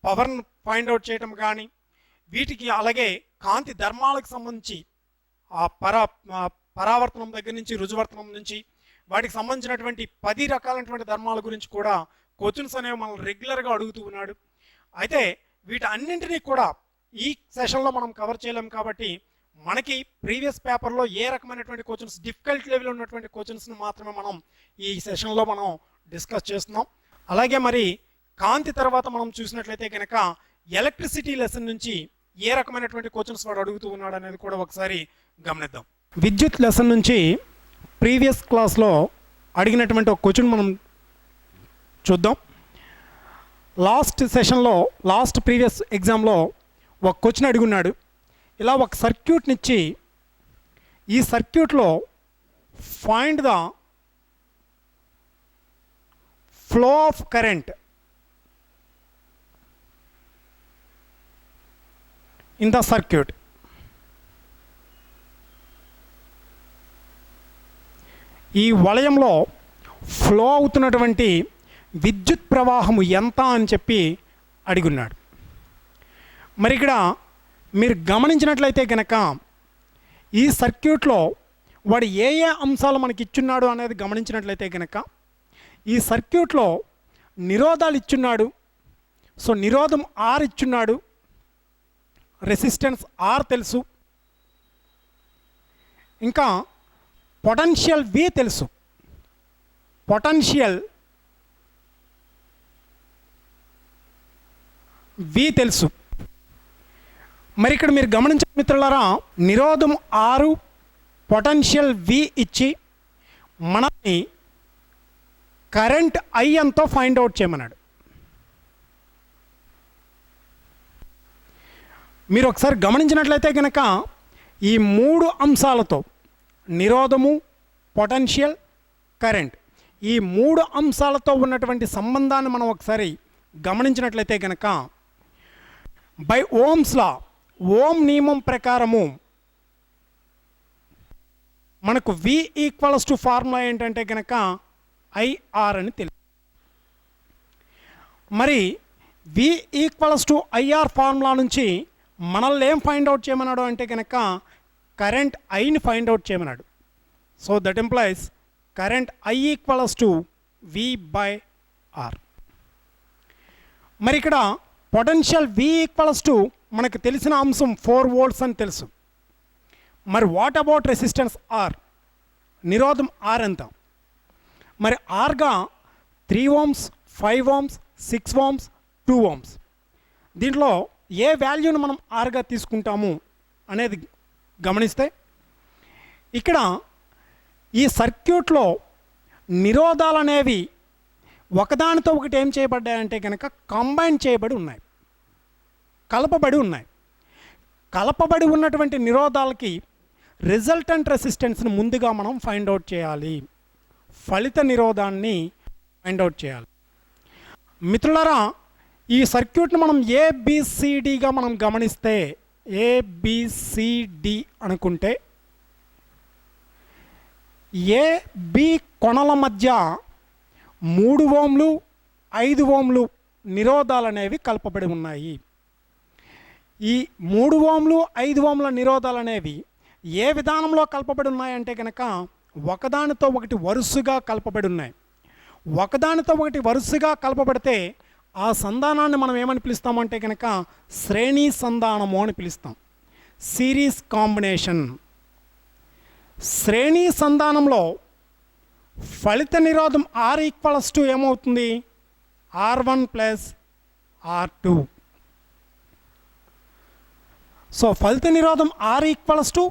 పవర్ను ఫైండ్ అవుట్ చేయటం కానీ, వీటికి అలాగే కాంతి ధర్మాలకు సంబంధించి ఆ పరావర్తనం దగ్గర నుంచి రుజువర్తనం నుంచి వాటికి సంబంధించినటువంటి 10 రకాలైనటువంటి ధర్మాల గురించి కూడా క్వశ్చన్స్ అనేవి మనం రెగ్యులర్గా అడుగుతూ ఉన్నాడు. అయితే వీటన్నింటినీ కూడా ఈ సెషన్లో మనం కవర్ చేయలేం కాబట్టి మనకి ప్రీవియస్ పేపర్లో ఏ రకమైనటువంటి క్వశ్చన్స్ డిఫికల్ట్ లెవెల్ ఉన్నటువంటి క్వశ్చన్స్ని మాత్రమే మనం ఈ సెషన్లో మనం డిస్కస్ చేస్తున్నాం. అలాగే మరి కాంతి తర్వాత మనం చూసినట్లయితే కనుక ఎలక్ట్రిసిటీ లెసన్ నుంచి ఏ రకమైనటువంటి క్వశ్చన్స్ వాడు అడుగుతూ ఉన్నాడు అనేది కూడా ఒకసారి గమనిద్దాం. విద్యుత్ లెసన్ నుంచి ప్రీవియస్ క్లాస్లో అడిగినటువంటి ఒక క్వశ్చన్ మనం చూద్దాం. లాస్ట్ సెషన్లో ప్రీవియస్ ఎగ్జామ్లో ఒక క్వశ్చన్ అడుగున్నాడు. ఇలా ఒక సర్క్యూట్నిచ్చి ఈ సర్క్యూట్లో find the flow of current in the circuit. ఈ వలయంలో ఫ్లో అవుతున్నటువంటి విద్యుత్ ప్రవాహము ఎంత అని చెప్పి అడిగున్నాడు. మరి ఇక్కడ మీరు గమనించినట్లయితే కనుక ఈ సర్క్యూట్లో వాడు ఏ అంశాలు మనకి ఇచ్చున్నాడు అనేది గమనించినట్లయితే కనుక ఈ సర్క్యూట్లో నిరోధాలు ఇచ్చున్నాడు. సో నిరోధం ఆర్ ఇచ్చున్నాడు, రెసిస్టెన్స్ ఆర్ తెలుసు, ఇంకా పొటెన్షియల్ వి తెలుసు. పొటెన్షియల్ వి తెలుసు. మరి ఇక్కడ మీరు గమనించండి మిత్రులారా, నిరోధం 6 పొటెన్షియల్ వి ఇచ్చి మనల్ని కరెంట్ ఐ ఎంతో ఫైండ్ అవుట్ చేయమన్నాడు. మీరు ఒకసారి గమనించినట్లయితే కనుక ఈ 3 అంశాలతో నిరోధము, పొటెన్షియల్, కరెంట్, ఈ 3 అంశాలతో ఉన్నటువంటి సంబంధాన్ని మనం ఒకసారి గమనించినట్లయితే కనుక బై ఓమ్స్ లా, ఓం నియమం ప్రకారము మనకు వి ఈక్వల్స్ టు ఫార్ములా ఏంటంటే కనుక ఐఆర్ అని తెలుసు. మరి V equals to IR formula నుంచి మనల్ని ఏం ఫైండ్ అవుట్ చేయమన్నాడు అంటే కనుక కరెంట్ ఐని ఫైండ్ అవుట్ చేయమన్నాడు. So that implies current I equals to V by R. మరి ఇక్కడ పొటెన్షియల్ వి ఈక్వల్స్ టు మనకు తెలిసిన అంశం 4 volts అని తెలుసు. మరి వాట్ అబౌట్ రెసిస్టెన్స్ ఆర్? నిరోధం ఆర్ ఎంత? మరి ఆర్గా 3 ఓమ్స్, 5 ఓమ్స్, 6 ఓమ్స్, 2 ఓమ్స్. దీంట్లో ఏ వాల్యూను మనం ఆర్గా తీసుకుంటాము అనేది గమనిస్తే ఇక్కడ ఈ సర్క్యూట్లో నిరోధాలు అనేవి ఒకదానితో ఒకటి ఏం చేయబడ్డాయంటే కనుక కంబైన్ చేయబడి ఉన్నాయి, కలపబడి ఉన్నాయి. కలపబడి ఉన్నటువంటి నిరోధాలకి రిజల్టెంట్ రెసిస్టెన్స్ని ముందుగా మనం ఫైండ్ అవుట్ చేయాలి, ఫలిత నిరోధాన్ని ఫైండ్ అవుట్ చేయాలి. మిత్రులారా, ఈ సర్క్యూట్ని మనం ఏబిసిడిగా మనం గమనిస్తే, ఏబిసిడి అనుకుంటే ఏబి కొనల మధ్య 3 ఓంలు 5 ఓంలు నిరోధాలు అనేవి కలపబడి ఉన్నాయి. ఈ 3 ఓంలు 5 ఓంల నిరోధాలు అనేవి ఏ విధానంలో కలపబడి ఉన్నాయంటే కనుక ఒకదానితో ఒకటి వరుసగా కలపబడి ఉన్నాయి. ఒకదానితో ఒకటి వరుసగా కలపబడితే ఆ సంధానాన్ని మనం ఏమని పిలుస్తామంటే కనుక శ్రేణి సంధానము అని పిలుస్తాం, సిరీస్ కాంబినేషన్. శ్రేణి సంధానంలో ఫలిత నిరోధం R ఈక్వల్స్ టు ఏమవుతుంది? R1 plus R2. సో ఫలిత నిరోధం R equals to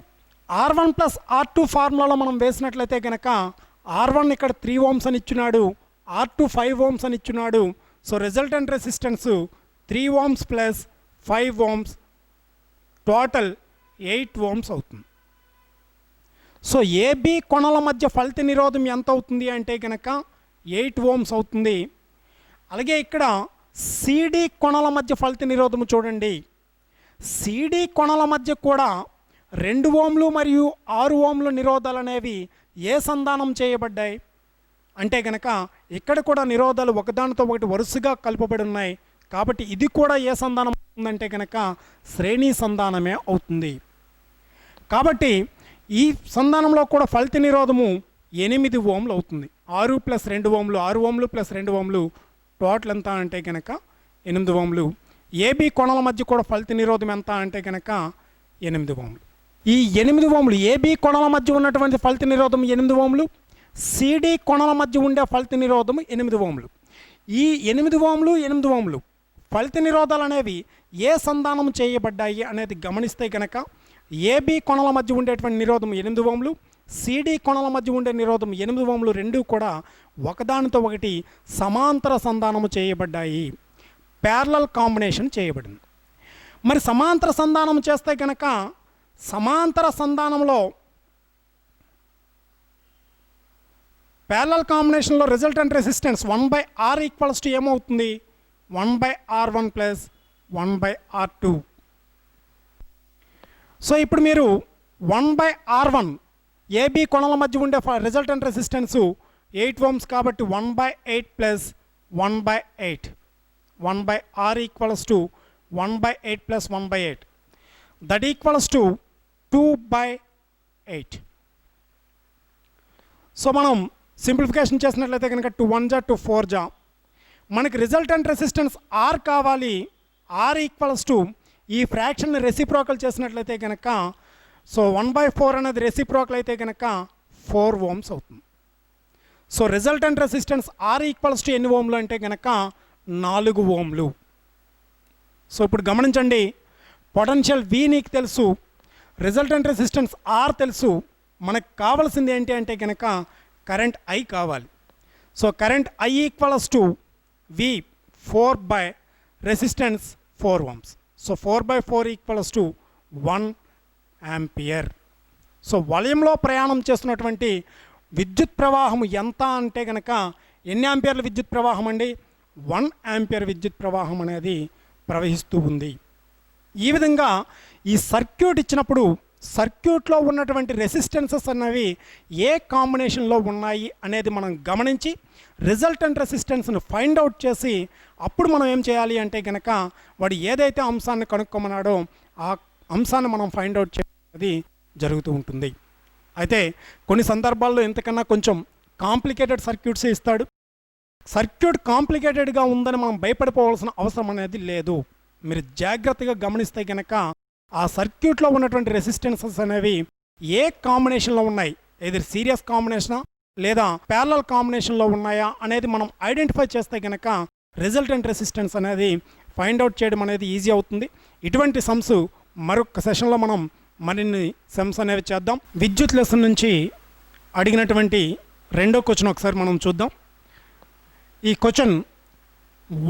R1 plus R2 ఫార్ములాలో మనం వేసినట్లయితే కనుక R1 ఇక్కడ 3 ఓమ్స్ అని ఇచ్చున్నాడు, R2 5 ఓమ్స్ అని ఇచ్చున్నాడు. So resultant resistance 3 ohms plus 5 ohms, total 8 ohms అవుతుంది. సో ఏబి కొనల మధ్య ఫలిత నిరోధం ఎంత అవుతుంది అంటే కనుక 8 ఓమ్స్ అవుతుంది. అలాగే ఇక్కడ సిడి కొనల మధ్య ఫలిత నిరోధము చూడండి, సిడి కొనల మధ్య కూడా 2 ఓంలు మరియు 6 ఓంల నిరోధాలు అనేవి ఏ సంధానం చేయబడ్డాయి అంటే కనుక ఇక్కడ కూడా నిరోధాలు ఒకదానితో ఒకటి వరుసగా కలుపబడి ఉన్నాయి. కాబట్టి ఇది కూడా ఏ సంధానం అవుతుందంటే కనుక శ్రేణి సంధానమే అవుతుంది. కాబట్టి ఈ సంధానంలో కూడా ఫలిత నిరోధము 8 ఓంలు అవుతుంది. 6 ప్లస్ 2 ఓంలు, 6 ఓంలు ప్లస్ 2 ఓంలు, టోటల్ ఎంత అంటే కనుక 8 ఓంలు. ఏబి కొనల మధ్య కూడా ఫలిత నిరోధం ఎంత అంటే కనుక 8 ఓంలు. ఈ 8 ఓంలు ఏబి కొనల మధ్య ఉన్నటువంటి ఫలిత నిరోధం 8 ఓంలు, సిడి కొనల మధ్య ఉండే ఫలిత నిరోధం 8 ఓంలు. ఈ 8 ఓంలు 8 ఓంలు ఫలిత నిరోధాలు అనేవి ఏ సంధానం చేయబడ్డాయి అనేది గమనిస్తే కనుక ఏబి కొనల మధ్య ఉండేటువంటి నిరోధం 8 ఓంలు, సిడి కొనల మధ్య ఉండే నిరోధం 8 ఓంలు, రెండూ కూడా ఒకదానితో ఒకటి సమాంతర సంధానము చేయబడ్డాయి, ప్యారలల్ కాంబినేషన్ చేయబడింది. మరి సమాంతర సంధానం చేస్తే కనుక సమాంతర సంధానంలో ప్యారలల్ కాంబినేషన్లో resultant resistance 1/R equals to ఏమవుతుంది? 1/R1 plus 1/R2. సో ఇప్పుడు మీరు 1/R1 ఏబి కొనల మధ్య ఉండే రిజల్టెంట్ రెసిస్టెన్స్ 8 ఓమ్స్ కాబట్టి 1/8 plus 1/8, 1/R equals to 1/8 plus 1/8, that equals to 2/8. So మనం సింప్లిఫికేషన్ చేసినట్లయితే కనుక 2 1 జా 2 4 జా మనకి రిజల్టెంట్ రెసిస్టెన్స్ R కావాలి. R ఈక్వల్స్ టు ఈ ఫ్రాక్షన్ని రెసిప్రోకల్ చేసినట్లయితే కనుక సో 1/4 అనేది రెసిప్రోకల్ అయితే కనుక 4 ఓమ్స్ అవుతుంది. So resultant resistance R equals to ఎన్ని ఓంలు అంటే కనుక 4 ఓంలు. సో ఇప్పుడు గమనించండి, పొటెన్షియల్ V నీకు తెలుసు, రిజల్టెంట్ రెసిస్టెన్స్ R తెలుసు, మనకు కావాల్సింది ఏంటి అంటే కనుక కరెంట్ I కావాలి. So current I equals to V 4 by resistance 4 ohms. So 4/4 equals to 1 ampere. So వలయంలో ప్రయాణం చేస్తున్నటువంటి విద్యుత్ ప్రవాహం ఎంత అంటే కనుక ఎన్ని యాంపియర్ల విద్యుత్ ప్రవాహం అండి? 1 యాంపియర్ విద్యుత్ ప్రవాహం అనేది ప్రవహిస్తూ ఉంది. ఈ విధంగా ఈ సర్క్యూట్ ఇచ్చినప్పుడు సర్క్యూట్లో ఉన్నటువంటి రెసిస్టెన్సెస్ అనేవి ఏ కాంబినేషన్లో ఉన్నాయి అనేది మనం గమనించి రిజల్టెంట్ రెసిస్టెన్స్ను ఫైండ్ అవుట్ చేసి అప్పుడు మనం ఏం చేయాలి అంటే కనుక వాడు ఏదైతే అంశాన్ని కనుక్కోమన్నాడో ఆ అంశాన్ని మనం ఫైండ్ అవుట్ చేయడం జరుగుతూ ఉంటుంది. అయితే కొన్ని సందర్భాల్లో ఇంతకన్నా కొంచెం కాంప్లికేటెడ్ సర్క్యూట్స్ ఇస్తాడు. సర్క్యూట్ కాంప్లికేటెడ్గా ఉందని మనం భయపడిపోవాల్సిన అవసరం అనేది లేదు. మీరు జాగ్రత్తగా గమనిస్తే కనుక ఆ సర్క్యూట్లో ఉన్నటువంటి రెసిస్టెన్సెస్ అనేవి ఏ కాంబినేషన్లో ఉన్నాయి, ఎదురు సీరియస్ కాంబినేషనా లేదా ప్యారలల్ కాంబినేషన్లో ఉన్నాయా అనేది మనం ఐడెంటిఫై చేస్తే కనుక రిజల్టెంట్ రెసిస్టెన్స్ అనేది ఫైండ్ అవుట్ చేయడం అనేది ఈజీ అవుతుంది. ఇటువంటి సమ్స్ మరొక సెషన్లో మనం మరిన్ని సమ్స్ అనేవి చేద్దాం. విద్యుత్ లెసన్ నుంచి అడిగినటువంటి రెండో క్వశ్చన్ ఒకసారి మనం చూద్దాం. ఈ question,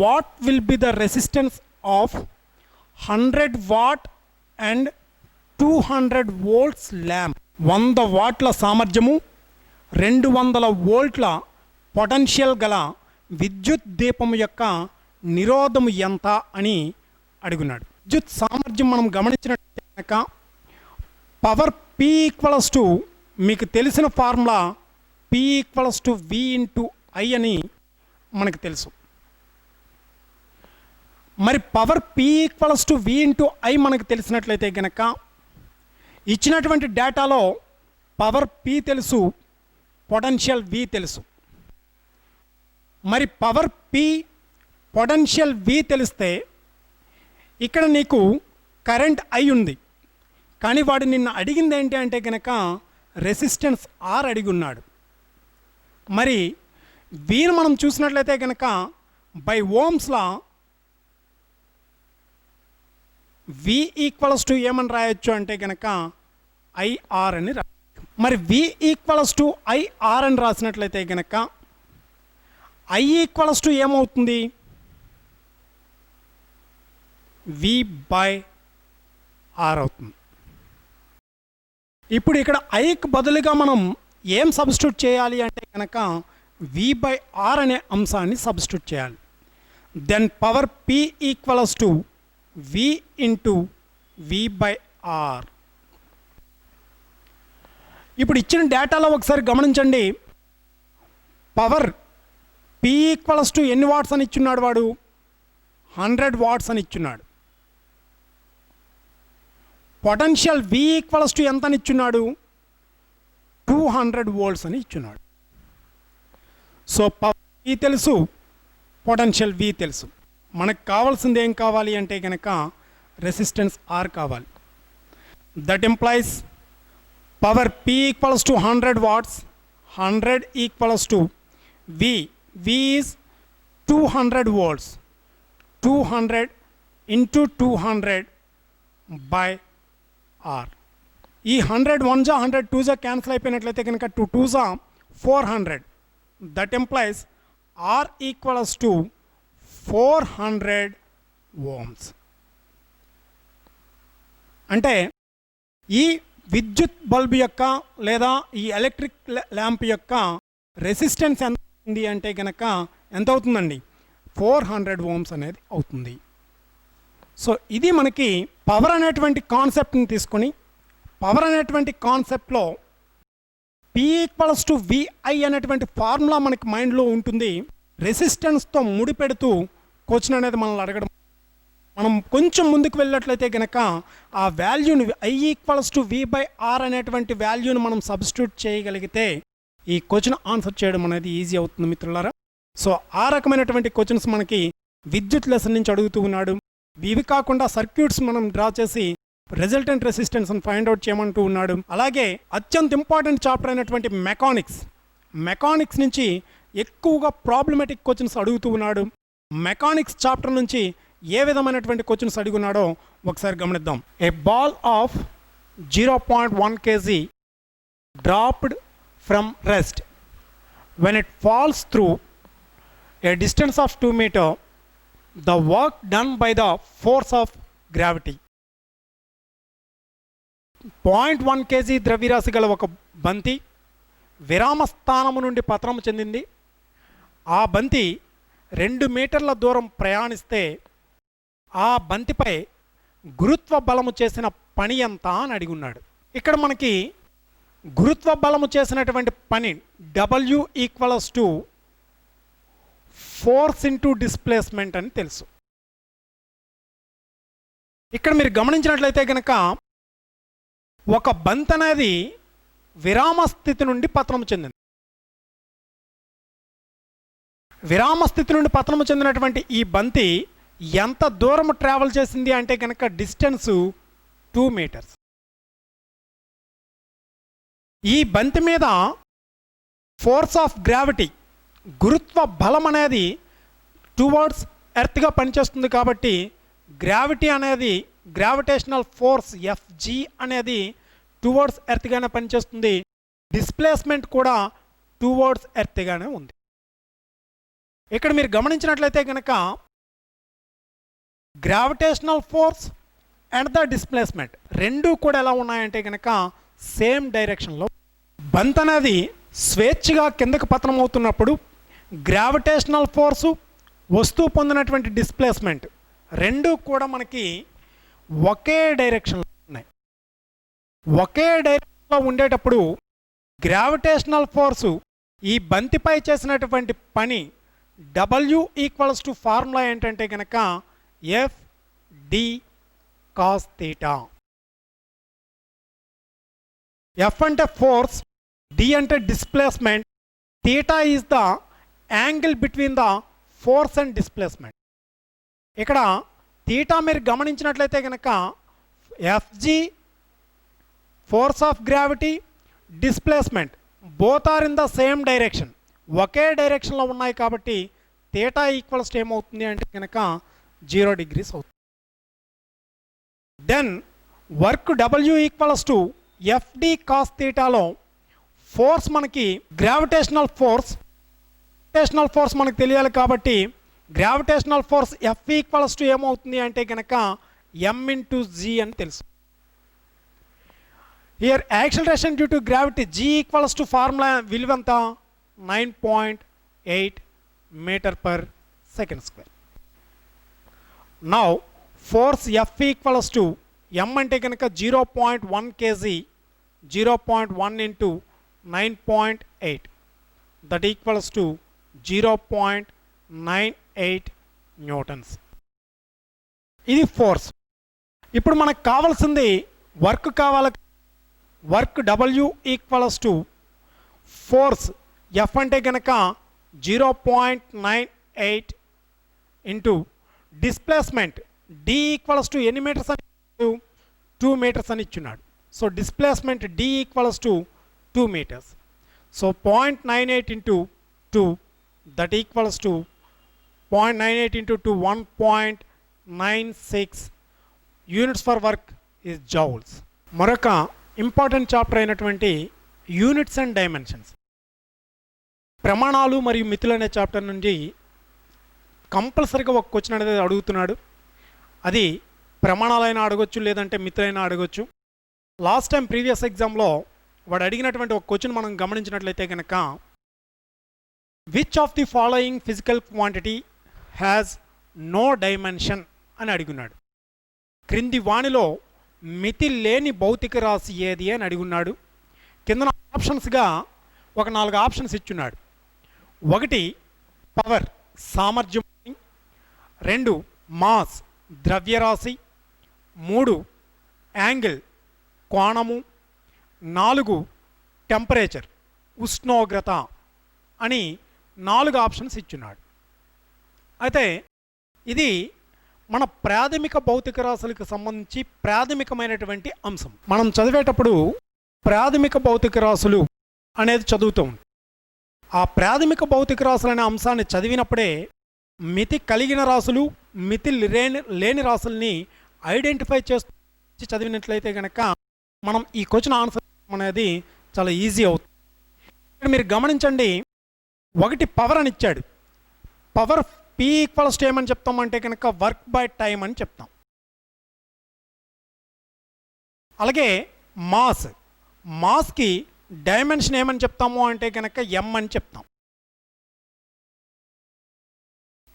what will be the resistance of 100 what and 200 volts lamp? 100 వాట్ల సామర్థ్యము 200 వోల్ట్ల పొటెన్షియల్ గల విద్యుత్ దీపము యొక్క నిరోధము ఎంత అని అడుగున్నాడు. విద్యుత్ సామర్థ్యం మనం గమనించినట్లయితే కనుక పవర్ P ఈక్వల్స్ టు, మీకు తెలిసిన formula P equals to V into I అని మనకు తెలుసు. మరి power P equals to V into I మనకు తెలిసినట్లయితే కనుక ఇచ్చినటువంటి డేటాలో పవర్ P తెలుసు, పొటెన్షియల్ V తెలుసు. మరి పవర్ P పొటెన్షియల్ V తెలిస్తే ఇక్కడ నీకు కరెంట్ I ఉంది, కానీ వాడు నిన్ను అడిగింది ఏంటి అంటే కనుక రెసిస్టెన్స్ R అడిగి ఉన్నాడు. మరి వీని మనం చూసినట్లయితే కనుక by Ohm's law V equals to ఏమని రాయొచ్చు అంటే కనుక IR అని రాయొచ్చు. మరి V ఈక్వల్స్ టు IR అని రాసినట్లయితే కనుక I ఈక్వల్స్ టు ఏమవుతుంది? V బై R అవుతుంది. ఇప్పుడు ఇక్కడ ఐకి బదులుగా మనం ఏం సబ్స్టిట్యూట్ చేయాలి అంటే కనుక V బై R అనే అంశాన్ని సబ్స్టిట్యూట్ చేయాలి. Then power P equals to V into V by R. ఇప్పుడు ఇచ్చిన డేటాలో ఒకసారి గమనించండి. పవర్ P ఈక్వల్స్ టు ఎన్ని వాట్స్ అని ఇచ్చున్నాడు వాడు? 100 వాట్స్ అని ఇచ్చున్నాడు. పొటెన్షియల్ V ఈక్వల్స్ టు ఎంత అని ఇచ్చున్నాడు? 200 వోల్ట్స్ అని ఇచ్చున్నాడు. సో పవర్ P తెలుసు, పొటెన్షియల్ V తెలుసు. మనకు కావాల్సింది ఏం కావాలి అంటే కనుక రెసిస్టెన్స్ R కావాలి. That implies power P equals to 100 watts, 100 equals to V. V is 200 volts. 200 into 200 by R. ఈ 100 1 జా 100 2 జా క్యాన్సిల్ అయిపోయినట్లయితే కనుక 2 2 జా 400. That implies R equals to 400 ohms. అంటే ఈ విద్యుత్ బల్బు యొక్క లేదా ఈ ఎలక్ట్రిక్ ల్యాంప్ యొక్క రెసిస్టెన్స్ ఎంత ఉంది అంటే కనుక ఎంత అవుతుందండి? 400 ఓమ్స్ అనేది అవుతుంది. సో ఇది మనకి పవర్ అనేటువంటి కాన్సెప్ట్ని తీసుకొని, పవర్ అనేటువంటి కాన్సెప్ట్లో P ఈక్వల్స్ టు VI అనేటువంటి ఫార్ములా మనకి మైండ్లో ఉంటుంది. రెసిస్టెన్స్తో ముడిపెడుతూ క్వశ్చన్ అనేది మనల్ని అడగడం. మనం కొంచెం ముందుకు వెళ్ళినట్లయితే కనుక ఆ వాల్యూని I equals to V by R అనేటువంటి వాల్యూని మనం సబ్స్టిట్యూట్ చేయగలిగితే ఈ క్వశ్చన్ ఆన్సర్ చేయడం అనేది ఈజీ అవుతుంది మిత్రులారా. సో ఆ రకమైనటువంటి క్వశ్చన్స్ మనకి విద్యుత్ లెసన్ నుంచి అడుగుతూ ఉన్నాడు. ఇవి కాకుండా సర్క్యూట్స్ మనం డ్రా చేసి రిజల్టెంట్ రెసిస్టెన్స్ని ఫైండ్ అవుట్ చేయమంటూ ఉన్నాడు. అలాగే అత్యంత ఇంపార్టెంట్ చాప్టర్ అయినటువంటి మెకానిక్స్ నుంచి ఎక్కువగా ప్రాబ్లమేటిక్ క్వశ్చన్స్ అడుగుతూ ఉన్నాడు. మెకానిక్స్ చాప్టర్ నుంచి ఏ విధమైనటువంటి క్వశ్చన్స్ అడుగున్నాడో ఒకసారి గమనిద్దాం. A ball of 0.1 kg dropped from rest when it falls through a distance of 2 meters, the work done by the force of gravity. 0.1 kg ద్రవ్యరాశి గల ఒక బంతి విరామ స్థానము నుండి పతనం చెందింది. ఆ బంతి 2 మీటర్ల దూరం ప్రయాణిస్తే ఆ బంతిపై గురుత్వ బలము చేసిన పని ఎంత అని అడిగి ఉన్నాడు. ఇక్కడ మనకి గురుత్వ బలము చేసినటువంటి పని W equals to force into displacement అని తెలుసు. ఇక్కడ మీరు గమనించినట్లయితే కనుక ఒక బంతి అనేది విరామ స్థితి నుండి పతనం చెందింది. విరామ స్థితి నుండి పతనం చెందినటువంటి ఈ బంతి ఎంత దూరం ట్రావెల్ చేసింది అంటే కనుక డిస్టెన్స్ 2 మీటర్స్. ఈ బంతి మీద ఫోర్స్ ఆఫ్ గ్రావిటీ, గురుత్వ బలం అనేది టువర్డ్స్ ఎర్త్గా పనిచేస్తుంది కాబట్టి గ్రావిటీ అనేది, గ్రావిటేషనల్ ఫోర్స్ ఎఫ్జి అనేది టువర్డ్స్ ఎర్త్గానే పనిచేస్తుంది. డిస్ప్లేస్మెంట్ కూడా టువర్డ్స్ ఎర్త్గానే ఉంది. ఇక్కడ మీరు గమనించినట్లయితే కనుక gravitational force and the displacement రెండూ కూడా ఎలా ఉన్నాయంటే కనుక సేమ్ డైరెక్షన్లో. బంత్ అనేది స్వేచ్ఛగా కిందకు పతనం అవుతున్నప్పుడు గ్రావిటేషనల్ ఫోర్సు, వస్తువు పొందినటువంటి డిస్ప్లేస్మెంట్ రెండూ కూడా మనకి ఒకే డైరెక్షన్లో ఉన్నాయి. ఒకే డైరెక్షన్లో ఉండేటప్పుడు గ్రావిటేషనల్ ఫోర్సు ఈ బంతిపై చేసినటువంటి పని W ఈక్వల్స్ టు ఫార్ములా ఏంటంటే కనుక F d cos theta. F అంటే ఫోర్స్, డి అంటే displacement, theta is the angle between the force and displacement. ఇక్కడ థీటా మీరు గమనించినట్లయితే కనుక F G, force of gravity, displacement both are in the same direction, ఒకే డైరెక్షన్లో ఉన్నాయి కాబట్టి థీటా ఈక్వల్స్ ఏమవుతుంది అంటే కనుక 0 degrees అవుతుంది. Then work W equals to F D cos థీటాలో ఫోర్స్ మనకి గ్రావిటేషనల్ ఫోర్స్ మనకు తెలియాలి కాబట్టి gravitational force F equals to ఏమవుతుంది అంటే కనుక m ఇంటూ జీ అని తెలుసు. Here acceleration due to gravity G equals to formula విలువ ఎంత 9.8 meter per second square. Now force F equals to m అంటే కనుక 0.1 kg, 0.1 into 9.8 that equals to 0.98 newtons. ఇది ఫోర్స్. ఇప్పుడు మనకు కావాల్సింది వర్క్ కావాలి. Work W equals to force F అంటే కనుక 0.98 into displacement d equals to ఎన్ని మీటర్స్ అని 2 meters అని ఇచ్చున్నాడు. So displacement d equals to 2 meters. So 0.98 into 2 that equals to 0.98 into 2 1.96 units for work is joules. మరొక important chapter అయినటువంటి units and dimensions, ప్రమాణాలు మరియు మితులు అనే చాప్టర్ నుండి కంపల్సరీగా ఒక క్వశ్చన్ అనేది అడుగుతున్నాడు. అది ప్రమాణాలైనా అడగొచ్చు, లేదంటే మితులైనా అడగొచ్చు. లాస్ట్ టైం ప్రీవియస్ ఎగ్జామ్లో వాడు అడిగినటువంటి ఒక క్వశ్చన్ మనం గమనించినట్లయితే కనుక which of the following physical quantity has no dimension అని అడిగినాడు. క్రింది వాణిలో మితి లేని భౌతిక రాశి ఏది అని అడిగున్నాడు. కింద ఆప్షన్స్గా ఒక 4 ఆప్షన్స్ ఇచ్చున్నాడు. 1 పవర్ సామర్థ్యం, 2 మాస్ ద్రవ్యరాశి, 3 యాంగిల్ కోణము, 4 టెంపరేచర్ ఉష్ణోగ్రత అని 4 ఆప్షన్స్ ఇచ్చున్నాడు. అయితే ఇది మన ప్రాథమిక భౌతిక రాశులకు సంబంధించి ప్రాథమికమైనటువంటి అంశం. మనం చదివేటప్పుడు ప్రాథమిక భౌతిక రాశులు అనేది చదువుతూ ఉంటాం. ఆ ప్రాథమిక భౌతిక రాశులు అనే అంశాన్ని చదివినప్పుడే మితి కలిగిన రాశులు, మితి లేని రాశుల్ని ఐడెంటిఫై చేస్తూ చదివినట్లయితే కనుక మనం ఈ క్వశ్చన్ ఆన్సర్ అనేది చాలా ఈజీ అవుతుంది. ఇక్కడ మీరు గమనించండి, 1 పవర్ అని ఇచ్చాడు. పవర్ P ఈక్వల్స్ టు ఏమని చెప్తామంటే కనుక వర్క్ బై టైం అని చెప్తాం. అలాగే మాస్కి డైమెన్షన్ ఏమని చెప్తాము అంటే కనుక m అని చెప్తాం.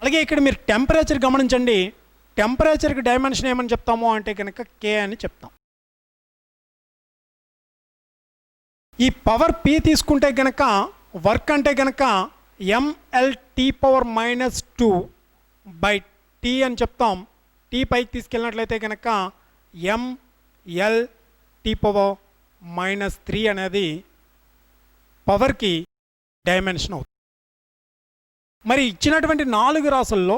అలాగే ఇక్కడ మీరు టెంపరేచర్ గమనించండి, టెంపరేచర్కి డైమెన్షన్ ఏమని చెప్తాము అంటే కనుక K అని చెప్తాం. ఈ పవర్ P తీసుకుంటే కనుక వర్క్ అంటే కనుక mLT⁻²/T అని చెప్తాం. T పైకి తీసుకెళ్ళినట్లయితే కనుక mLT⁻³ అనేది పవర్కి డైమెన్షన్ అవుతుంది. మరి ఇచ్చినటువంటి 4 రాశుల్లో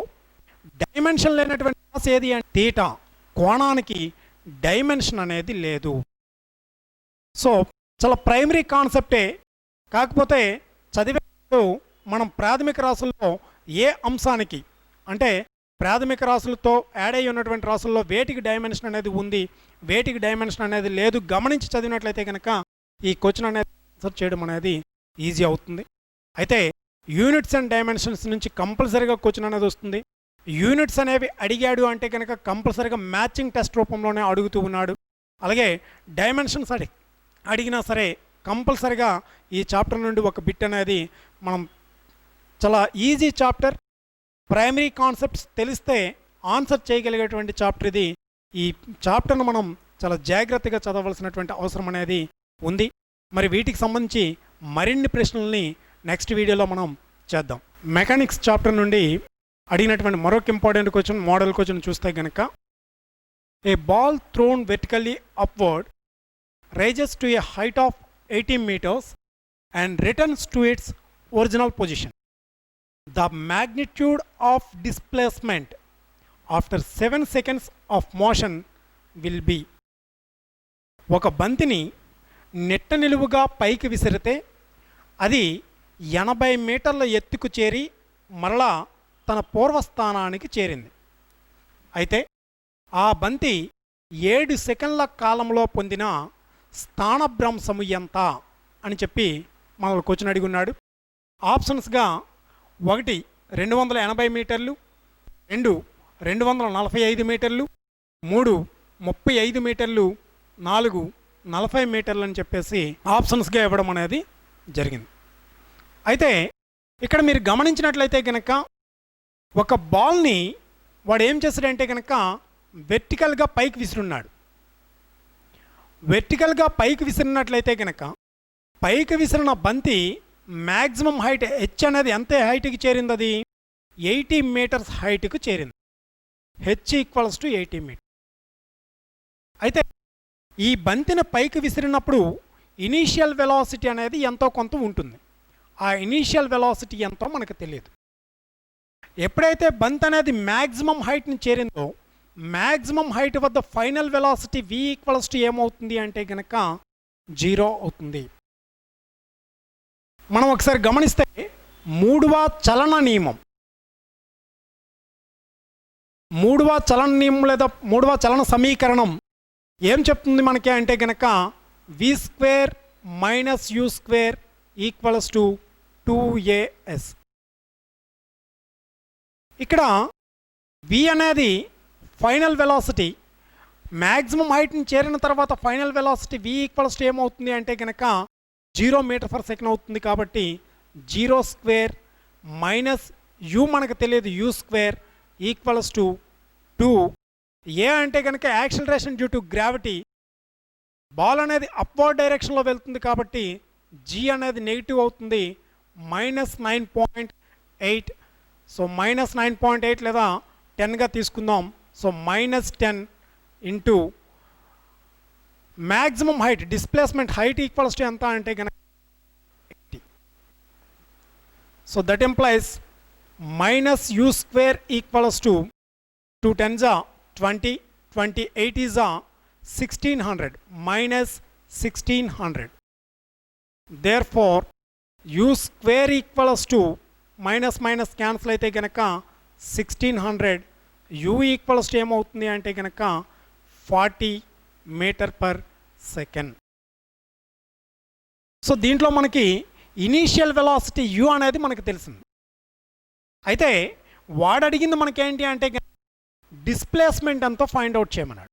డైమెన్షన్ లేనటువంటి రాశి ఏది అంటే థీటా. కోణానికి డైమెన్షన్ అనేది లేదు. సో చాలా ప్రైమరీ కాన్సెప్టే, కాకపోతే చదివేటప్పుడు మనం ప్రాథమిక రాసుల్లో ఏ అంశానికి అంటే ప్రాథమిక రాసులతో యాడ్ అయ్యి ఉన్నటువంటి రాసుల్లో వేటికి డైమెన్షన్ అనేది ఉంది, వేటికి డైమెన్షన్ అనేది లేదు గమనించి చదివినట్లయితే కనుక ఈ క్వశ్చన్ అనేది ఆన్సర్ చేయడం అనేది ఈజీ అవుతుంది. అయితే యూనిట్స్ అండ్ డైమెన్షన్స్ నుంచి కంపల్సరీగా క్వశ్చన్ అనేది వస్తుంది. యూనిట్స్ అనేవి అడిగాడు అంటే కనుక కంపల్సరీగా మ్యాచింగ్ టెస్ట్ రూపంలోనే అడుగుతూ ఉన్నాడు. అలాగే డైమెన్షన్స్ అడిగినా సరే కంపల్సరీగా ఈ చాప్టర్ నుండి ఒక బిట్ అనేది మనం చాలా ఈజీ చాప్టర్, ప్రైమరీ కాన్సెప్ట్స్ తెలిస్తే ఆన్సర్ చేయగలిగేటువంటి చాప్టర్ ఇది. ఈ చాప్టర్ను మనం చాలా జాగ్రత్తగా చదవలసినటువంటి అవసరం అనేది ఉంది. మరి వీటికి సంబంధించి మరిన్ని ప్రశ్నల్ని నెక్స్ట్ వీడియోలో మనం చేద్దాం. మెకానిక్స్ చాప్టర్ నుండి అడిగినటువంటి మరొక ఇంపార్టెంట్ క్వశ్చన్, మోడల్ క్వశ్చన్ చూస్తే కనుక a ball thrown vertically upward rises to a height of 80 meters and returns to its original position. The magnitude of displacement after 7 seconds of motion will be. ఒక బంతిని నెట్ట నిలువుగా పైకి విసిరితే అది 80 మీటర్ల ఎత్తుకు చేరి మరలా తన పూర్వస్థానానికి చేరింది. అయితే ఆ బంతి 7 సెకండ్ల కాలంలో పొందిన స్థానభ్రంశము ఎంత అని చెప్పి మనల్ని క్వశ్చన్ అడిగి ఉన్నాడు. ఆప్షన్స్గా 1 280 మీటర్లు, 2 245 మీటర్లు, 3 35 మీటర్లు, 4 40 మీటర్లు అని చెప్పేసి ఆప్షన్స్గా ఇవ్వడం అనేది జరిగింది. అయితే ఇక్కడ మీరు గమనించినట్లయితే కనుక ఒక బాల్ని వాడు ఏం చేశాడంటే కనుక వెర్టికల్గా పైకి విసిరున్నాడు. వెర్టికల్గా పైకి విసిరినట్లయితే కనుక పైకి విసిరిన బంతి మ్యాక్సిమం హైట్ హెచ్ అనేది ఎంత హైట్కి చేరింది? అది 80 మీటర్స్ హైట్కు చేరింది. H equals to 80 metre. అయితే ఈ బంతిని పైకి విసిరినప్పుడు ఇనీషియల్ వెలాసిటీ అనేది ఎంతో కొంత ఉంటుంది. ఆ ఇనీషియల్ వెలాసిటీ ఎంతో మనకు తెలియదు. ఎప్పుడైతే బంతి అనేది మ్యాక్సిమం హైట్ని చేరిందో మ్యాక్సిమం హైట్ వద్ద final velocity v equals to ఏమవుతుంది అంటే కనుక 0 అవుతుంది. మనం ఒకసారి గమనిస్తే మూడవ చలన నియమం లేదా మూడవ చలన సమీకరణం ఏం చెప్తుంది మనకి అంటే కనుక v² - u² equals to 2as. ఇక్కడ v అనేది ఫైనల్ వెలాసిటీ, మ్యాక్సిమం హైట్ని చేరిన తర్వాత final velocity v equals to ఏమవుతుంది అంటే కనుక 0 మీటర్ పర్ సెకండ్ అవుతుంది. కాబట్టి 0² మైనస్ u మనకు తెలియదు u² ఈక్వల్స్ టు 2. ఏ అంటే కనుక acceleration due to gravity, ball అనేది అప్వర్డ్ డైరెక్షన్లో వెళ్తుంది కాబట్టి g అనేది నెగిటివ్ అవుతుంది, -9.8. సో -9.8 లేదా 10గా తీసుకుందాం. So -10 into maximum height displacement height equals to ఎంత అంటే కనుక 80. So that employees -u² equals to 2 10s are 20, 28 is 1600, -1600. Therefore u² equals to minus cancel అయితే కనుక 1600, u ఈక్వల్స్ టు ఏమవుతుంది అంటే కనుక 40 మీటర్ పర్ సెకండ్. సో దీంట్లో మనకి ఇనీషియల్ వెలాసిటీ u అనేది మనకు తెలిసింది. అయితే వాడు అడిగింది మనకేంటి అంటే డిస్ప్లేస్మెంట్ ఎంతో ఫైండ్ అవుట్ చేయమన్నాడు.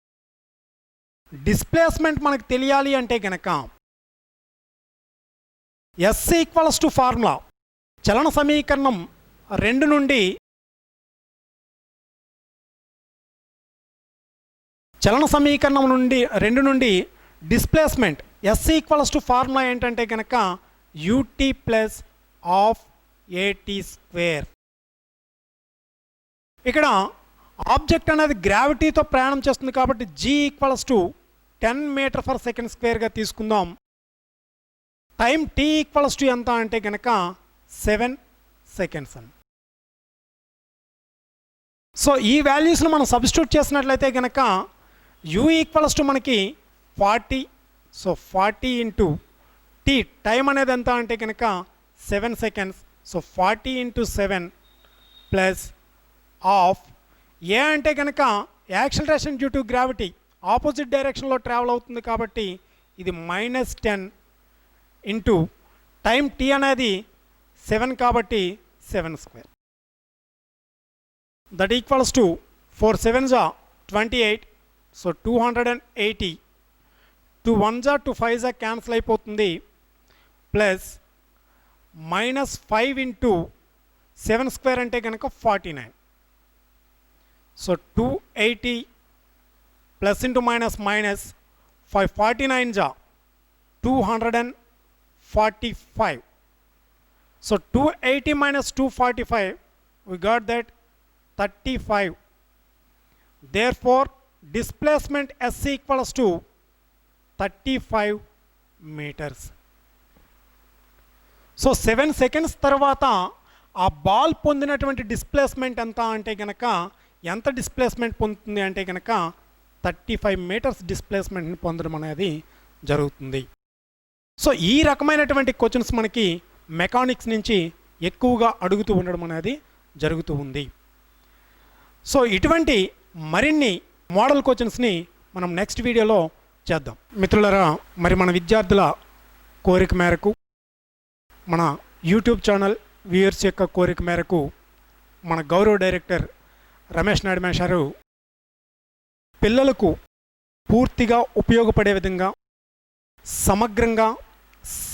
డిస్ప్లేస్మెంట్ మనకు తెలియాలి అంటే కనుక S ఈక్వల్స్ టు ఫార్ములా చలన సమీకరణం 2 నుండి displacement S equals to formula ఏంటంటే కనుక ut ప్లస్ ఆఫ్ at². ఇక్కడ ఆబ్జెక్ట్ అనేది గ్రావిటీతో ప్రయాణం చేస్తుంది కాబట్టి g equals to 10 metre per second స్క్వేర్గా తీసుకుందాం. టైం t ఈక్వల్స్ టు ఎంత అంటే కనుక 7 సెకండ్స్ అని. సో ఈ వాల్యూస్ను మనం సబ్స్టిట్యూట్ చేసినట్లయితే కనుక u ఈక్వల్స్ టు మనకి 40. సో 40 ఇంటూ టైం అనేది ఎంత అంటే కనుక 7 seconds. So 40 × 7 plus half. A అంటే కనుక acceleration due to gravity opposite డైరెక్షన్లో ట్రావెల్ అవుతుంది కాబట్టి ఇది -10 ఇంటూ టైం టీ అనేది 7 కాబట్టి 7². That equals to 4 7s are 28. So 280. 2 1s are 2 5s are cancel అయిపోతుంది. ప్లస్ -5 ఇంటూ 7² అంటే కనుక 49. So 280 plus into minus 5 49s are 245. So 280 minus 245, we got that 35. Therefore, displacement S equals to 35 meters. So 7 seconds తర్వాత ఆ ball పొందినటువంటి displacement ఎంత అంటే కనుక ఎంత డిస్ప్లేస్మెంట్ పొందుతుంది అంటే కనుక 35 మీటర్స్ డిస్ప్లేస్మెంట్ని పొందడం అనేది జరుగుతుంది. సో ఈ రకమైనటువంటి క్వశ్చన్స్ మనకి మెకానిక్స్ నుంచి ఎక్కువగా అడుగుతూ ఉండడం అనేది జరుగుతూ ఉంది. సో ఇటువంటి మరిన్ని మోడల్ క్వశ్చన్స్ని మనం నెక్స్ట్ వీడియోలో చేద్దాం. మిత్రులారా, మరి మన విద్యార్థుల కోరిక మేరకు, మన యూట్యూబ్ ఛానల్ వ్యూయర్స్ యొక్క కోరిక మేరకు మన గౌరవ డైరెక్టర్ రమేష్ నాయుడు గారు పిల్లలకు పూర్తిగా ఉపయోగపడే విధంగా సమగ్రంగా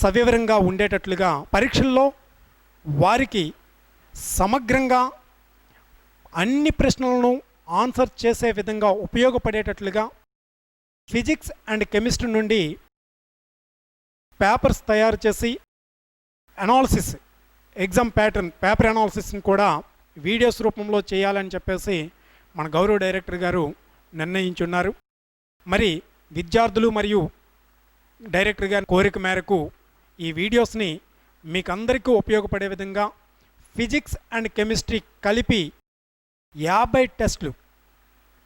సవివరంగా ఉండేటట్లుగా పరీక్షల్లో వారికి సమగ్రంగా అన్ని ప్రశ్నలను ఆన్సర్ చేసే విధంగా ఉపయోగపడేటట్లుగా ఫిజిక్స్ అండ్ కెమిస్ట్రీ నుండి పేపర్స్ తయారు చేసి అనాలిసిస్, ఎగ్జామ్ ప్యాటర్న్ పేపర్ అనాలిసిస్ని కూడా వీడియోస్ రూపంలో చేయాలని చెప్పేసి మన గౌరవ డైరెక్టర్ గారు నిర్ణయించున్నారు. మరి విద్యార్థులు మరియు డైరెక్టర్ గారి కోరిక మేరకు ఈ వీడియోస్ని మీకు అందరికీ ఉపయోగపడే విధంగా ఫిజిక్స్ అండ్ కెమిస్ట్రీ కలిపి 50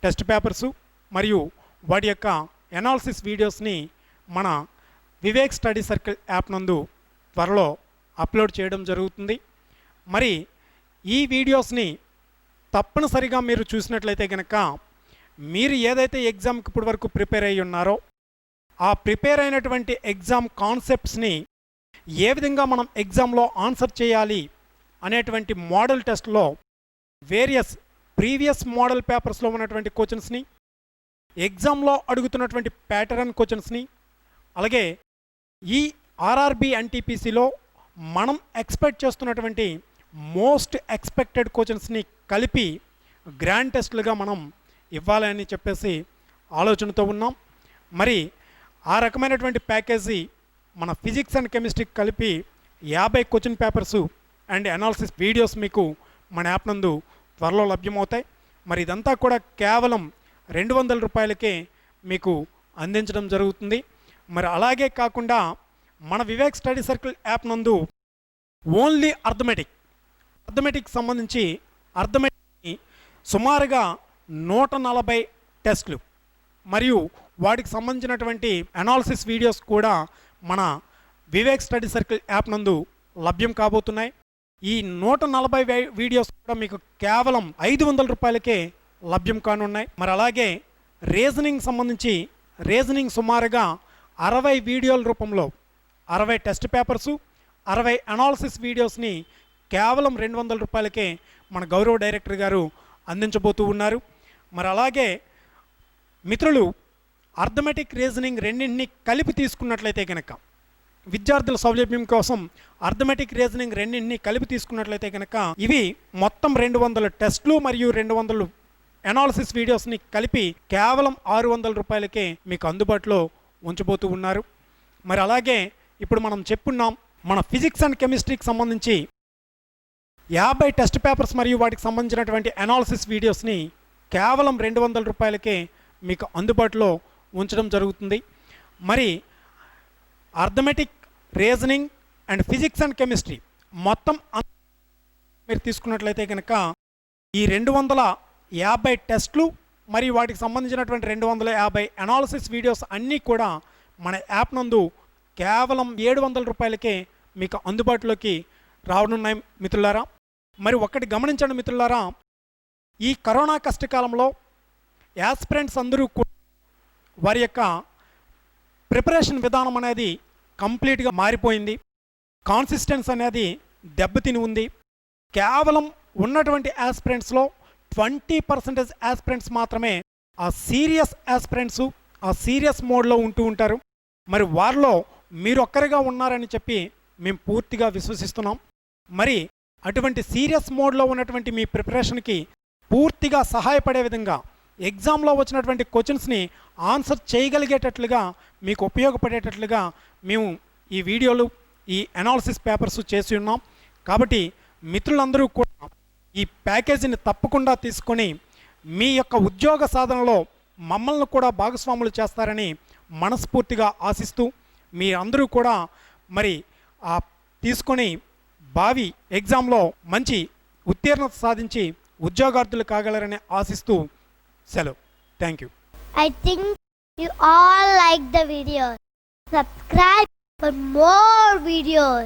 టెస్ట్ పేపర్సు మరియు వాటి యొక్క ఎనాలిసిస్ వీడియోస్ని మన వివేక్ స్టడీ సర్కిల్ యాప్ నందు త్వరలో అప్లోడ్ చేయడం జరుగుతుంది. మరి ఈ వీడియోస్ని తప్పనిసరిగా మీరు చూసినట్లయితే కనుక మీరు ఏదైతే ఎగ్జామ్కి ఇప్పటి వరకు ప్రిపేర్ అయ్యి ఉన్నారో ఆ ప్రిపేర్ అయినటువంటి ఎగ్జామ్ కాన్సెప్ట్స్ని ఏ విధంగా మనం ఎగ్జామ్లో ఆన్సర్ చేయాలి అనేటువంటి మోడల్ టెస్ట్లో వేరియస్ ప్రీవియస్ మోడల్ పేపర్స్లో ఉన్నటువంటి క్వశ్చన్స్ని, ఎగ్జామ్లో అడుగుతున్నటువంటి ప్యాటర్న్ క్వశ్చన్స్ని, అలాగే ఈ ఆర్ఆర్బి ఎన్టీపీసీలో మనం ఎక్స్పెక్ట్ చేస్తున్నటువంటి మోస్ట్ ఎక్స్పెక్టెడ్ క్వశ్చన్స్ని కలిపి గ్రాండ్ టెస్ట్లుగా మనం ఇవ్వాలని చెప్పేసి ఆలోచనతో ఉన్నాం. మరి ఆ రకమైనటువంటి ప్యాకేజీ మన ఫిజిక్స్ అండ్ కెమిస్ట్రీకి కలిపి 50 question papers and analysis videos మీకు మన యాప్ నందు త్వరలో లభ్యమవుతాయి. మరి ఇదంతా కూడా కేవలం 200 రూపాయలకే మీకు అందించడం జరుగుతుంది. మరి అలాగే కాకుండా మన వివేక్ స్టడీ సర్కిల్ యాప్ నందు ఓన్లీ అర్థమెటిక్ సంబంధించి అర్థమెటిక్ని సుమారుగా 140 టెస్ట్లు మరియు వాటికి సంబంధించినటువంటి అనాలిసిస్ వీడియోస్ కూడా మన వివేక్ స్టడీ సర్కిల్ యాప్ నందు లభ్యం కాబోతున్నాయి. ఈ 140 వీడియోస్ కూడా మీకు కేవలం 500 రూపాయలకే లభ్యం కానున్నాయి. మరి అలాగే రీజనింగ్ సంబంధించి రీజనింగ్ సుమారుగా 60 వీడియోల రూపంలో 60 టెస్ట్ పేపర్సు 60 అనాలిసిస్ వీడియోస్ని కేవలం 200 రూపాయలకే మన గౌరవ డైరెక్టర్ గారు అందించబోతూ ఉన్నారు. మరి అలాగే మిత్రులు అర్థమెటిక్ రీజనింగ్ రెండింటిని కలిపి తీసుకున్నట్లయితే కనుక విద్యార్థుల సౌలభ్యం కోసం అర్థమెటిక్ రీజనింగ్ రెండింటిని కలిపి తీసుకున్నట్లయితే కనుక ఇవి మొత్తం 200 టెస్ట్లు మరియు 200 అనాలిసిస్ వీడియోస్ని కలిపి కేవలం 600 రూపాయలకే మీకు అందుబాటులో ఉంచబోతూ ఉన్నారు. మరి అలాగే ఇప్పుడు మనం చెప్పున్నాం మన ఫిజిక్స్ అండ్ కెమిస్ట్రీకి సంబంధించి 50 టెస్ట్ పేపర్స్ మరియు వాటికి సంబంధించినటువంటి అనాలిసిస్ వీడియోస్ని కేవలం 200 రూపాయలకే మీకు అందుబాటులో ఉంచడం జరుగుతుంది. మరి arithmetic reasoning and physics and chemistry మొత్తం మీరు తీసుకున్నట్లయితే కనుక ఈ 250 టెస్ట్లు మరియు వాటికి సంబంధించినటువంటి 250 అనాలిసిస్ వీడియోస్ అన్నీ కూడా మన యాప్ నందు కేవలం 700 రూపాయలకే మీకు అందుబాటులోకి రావనున్నాయి మిత్రులారా. మరి ఒక్కటి గమనించండి మిత్రులారా, ఈ కరోనా కష్టకాలంలో యాస్పిరెంట్స్ అందరూ కూడా వారి యొక్క ప్రిపరేషన్ విధానం అనేది కంప్లీట్గా మారిపోయింది. కాన్సిస్టెన్స్ అనేది దెబ్బతిని ఉంది. కేవలం ఉన్నటువంటి యాస్పిరెంట్స్లో 20% యాస్పిరెంట్స్ మాత్రమే ఆ సీరియస్ యాస్పిరెంట్స్, ఆ సీరియస్ మోడ్లో ఉంటూ ఉంటారు. మరి వారిలో మీరు ఒక్కరిగా ఉన్నారని చెప్పి మేము పూర్తిగా విశ్వసిస్తున్నాం. మరి అటువంటి సీరియస్ మోడ్లో ఉన్నటువంటి మీ ప్రిపరేషన్కి పూర్తిగా సహాయపడే విధంగా ఎగ్జామ్లో వచ్చినటువంటి క్వశ్చన్స్ని ఆన్సర్ చేయగలిగేటట్లుగా మీకు ఉపయోగపడేటట్లుగా మేము ఈ వీడియోలు, ఈ అనాలిసిస్ పేపర్స్ చేసి ఉన్నాం. కాబట్టి మిత్రులందరూ కూడా ఈ ప్యాకేజీని తప్పకుండా తీసుకొని మీ యొక్క ఉద్యోగ సాధనలో మమ్మల్ని కూడా భాగస్వాములు చేస్తారని మనస్ఫూర్తిగా ఆశిస్తూ, మీ అందరూ కూడా మరి తీసుకొని భావి ఎగ్జామ్లో మంచి ఉత్తీర్ణత సాధించి ఉద్యోగార్థులు కాగలరని ఆశిస్తూ సెలవు. Thank you. I think you all like the video. Subscribe for more videos.